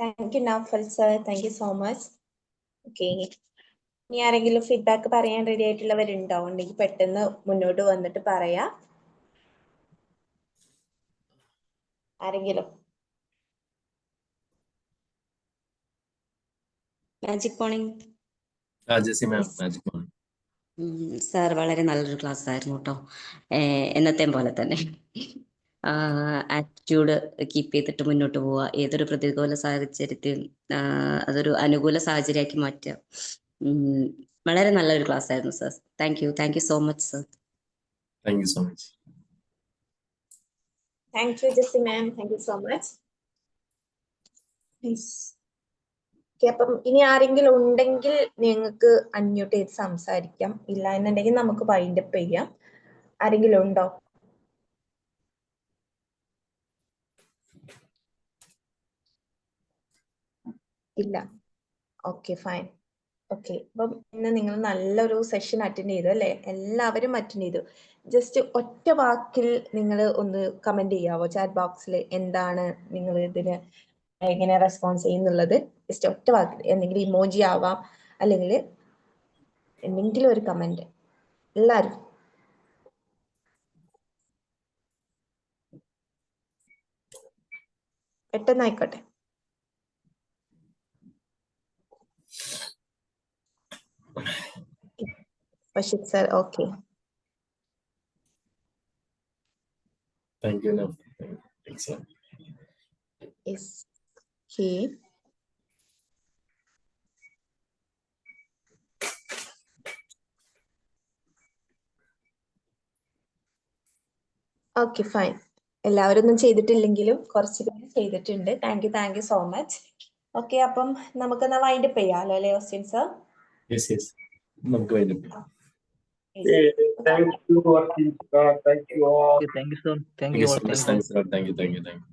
Thank you Naufal sir, thank you so much. Okay, ഇനി ആരെങ്കിലും ഫീഡ്ബാക്ക് പറയാൻ റെഡി ആയിട്ടുള്ളവരുണ്ടോ? ഉണ്ടെങ്കിൽ പെട്ടെന്ന് മുന്നോട്ട് വന്നിട്ട് പറയാ. ആരെങ്കിലും? മാജിക് മോർണിംഗ് ജെസി മാം, മാജിക് മോർണിംഗ്. സാർ, വളരെ നല്ലൊരു ക്ലാസ് ആയിരുന്നു കേട്ടോ. എന്നത്തെ പോലെ തന്നെ ആറ്റിറ്റ്യൂഡ് കീപ്പ് ചെയ്തിട്ട് മുന്നോട്ട് പോവുക. ഏതൊരു പ്രതികൂല സാഹചര്യത്തിൽ അതൊരു അനുകൂല സാഹചര്യമാക്കി മാറ്റുക. വളരെ നല്ലൊരു ക്ലാസ് ആയിരുന്നു sir. Thank you so much sir. Thank you so much. Thank you Jessy ma'am, thank you so much. അപ്പം ഇനി ആരെങ്കിലും ഉണ്ടെങ്കിൽ നിങ്ങൾക്ക് അൺമ്യൂട്ട് ചെയ്ത് സംസാരിക്കാം. ഇല്ല എന്നുണ്ടെങ്കിൽ നമുക്ക് വൈൻഡപ്പ് ചെയ്യാം. ആരെങ്കിലും ഉണ്ടോ? ഇല്ല. Okay, fine. ഓക്കെ, അപ്പം ഇന്ന് നിങ്ങൾ നല്ലൊരു സെഷൻ അറ്റൻഡ് ചെയ്തു അല്ലേ? എല്ലാവരും അറ്റൻഡ് ചെയ്തു. ജസ്റ്റ് ഒറ്റ വാക്കിൽ നിങ്ങൾ ഒന്ന് കമന്റ് ചെയ്യാവോ ചാറ്റ് ബോക്സിൽ? എന്താണ് നിങ്ങൾ ഇതിന് എങ്ങനെ റെസ്പോൺസ് ചെയ്യുന്നുള്ളത്? ജസ്റ്റ് ഒറ്റ വാക്കിൽ, എന്തെങ്കിലും ഇമോജി ആവാം, അല്ലെങ്കിൽ എന്തെങ്കിലും ഒരു കമന്റ്. എല്ലാവരും പെട്ടെന്നായിക്കോട്ടെ. Ashik sir, okay. Thank you, Navfal. Excellent. Yes. Okay. Okay, fine. എല്ലാവരും ഒന്നും ചെയ്തിട്ടില്ലെങ്കിലും കുറച്ച് പേര് ചെയ്തിട്ടുണ്ട്. Thank you so much. Okay, അപ്പം നമുക്ക് എന്നാ വൈൻഡപ്പ് ചെയ്യാമല്ലോ അല്ലേ ഓസ്റ്റിൻ സർ? യെസ്, നമുക്ക് വൈൻഡപ്പ് ചെയ്യാം. Thank you, Ashish sir. Thank you all. Thank you, sir. Thank you so much. Thanks, sir. Thank you.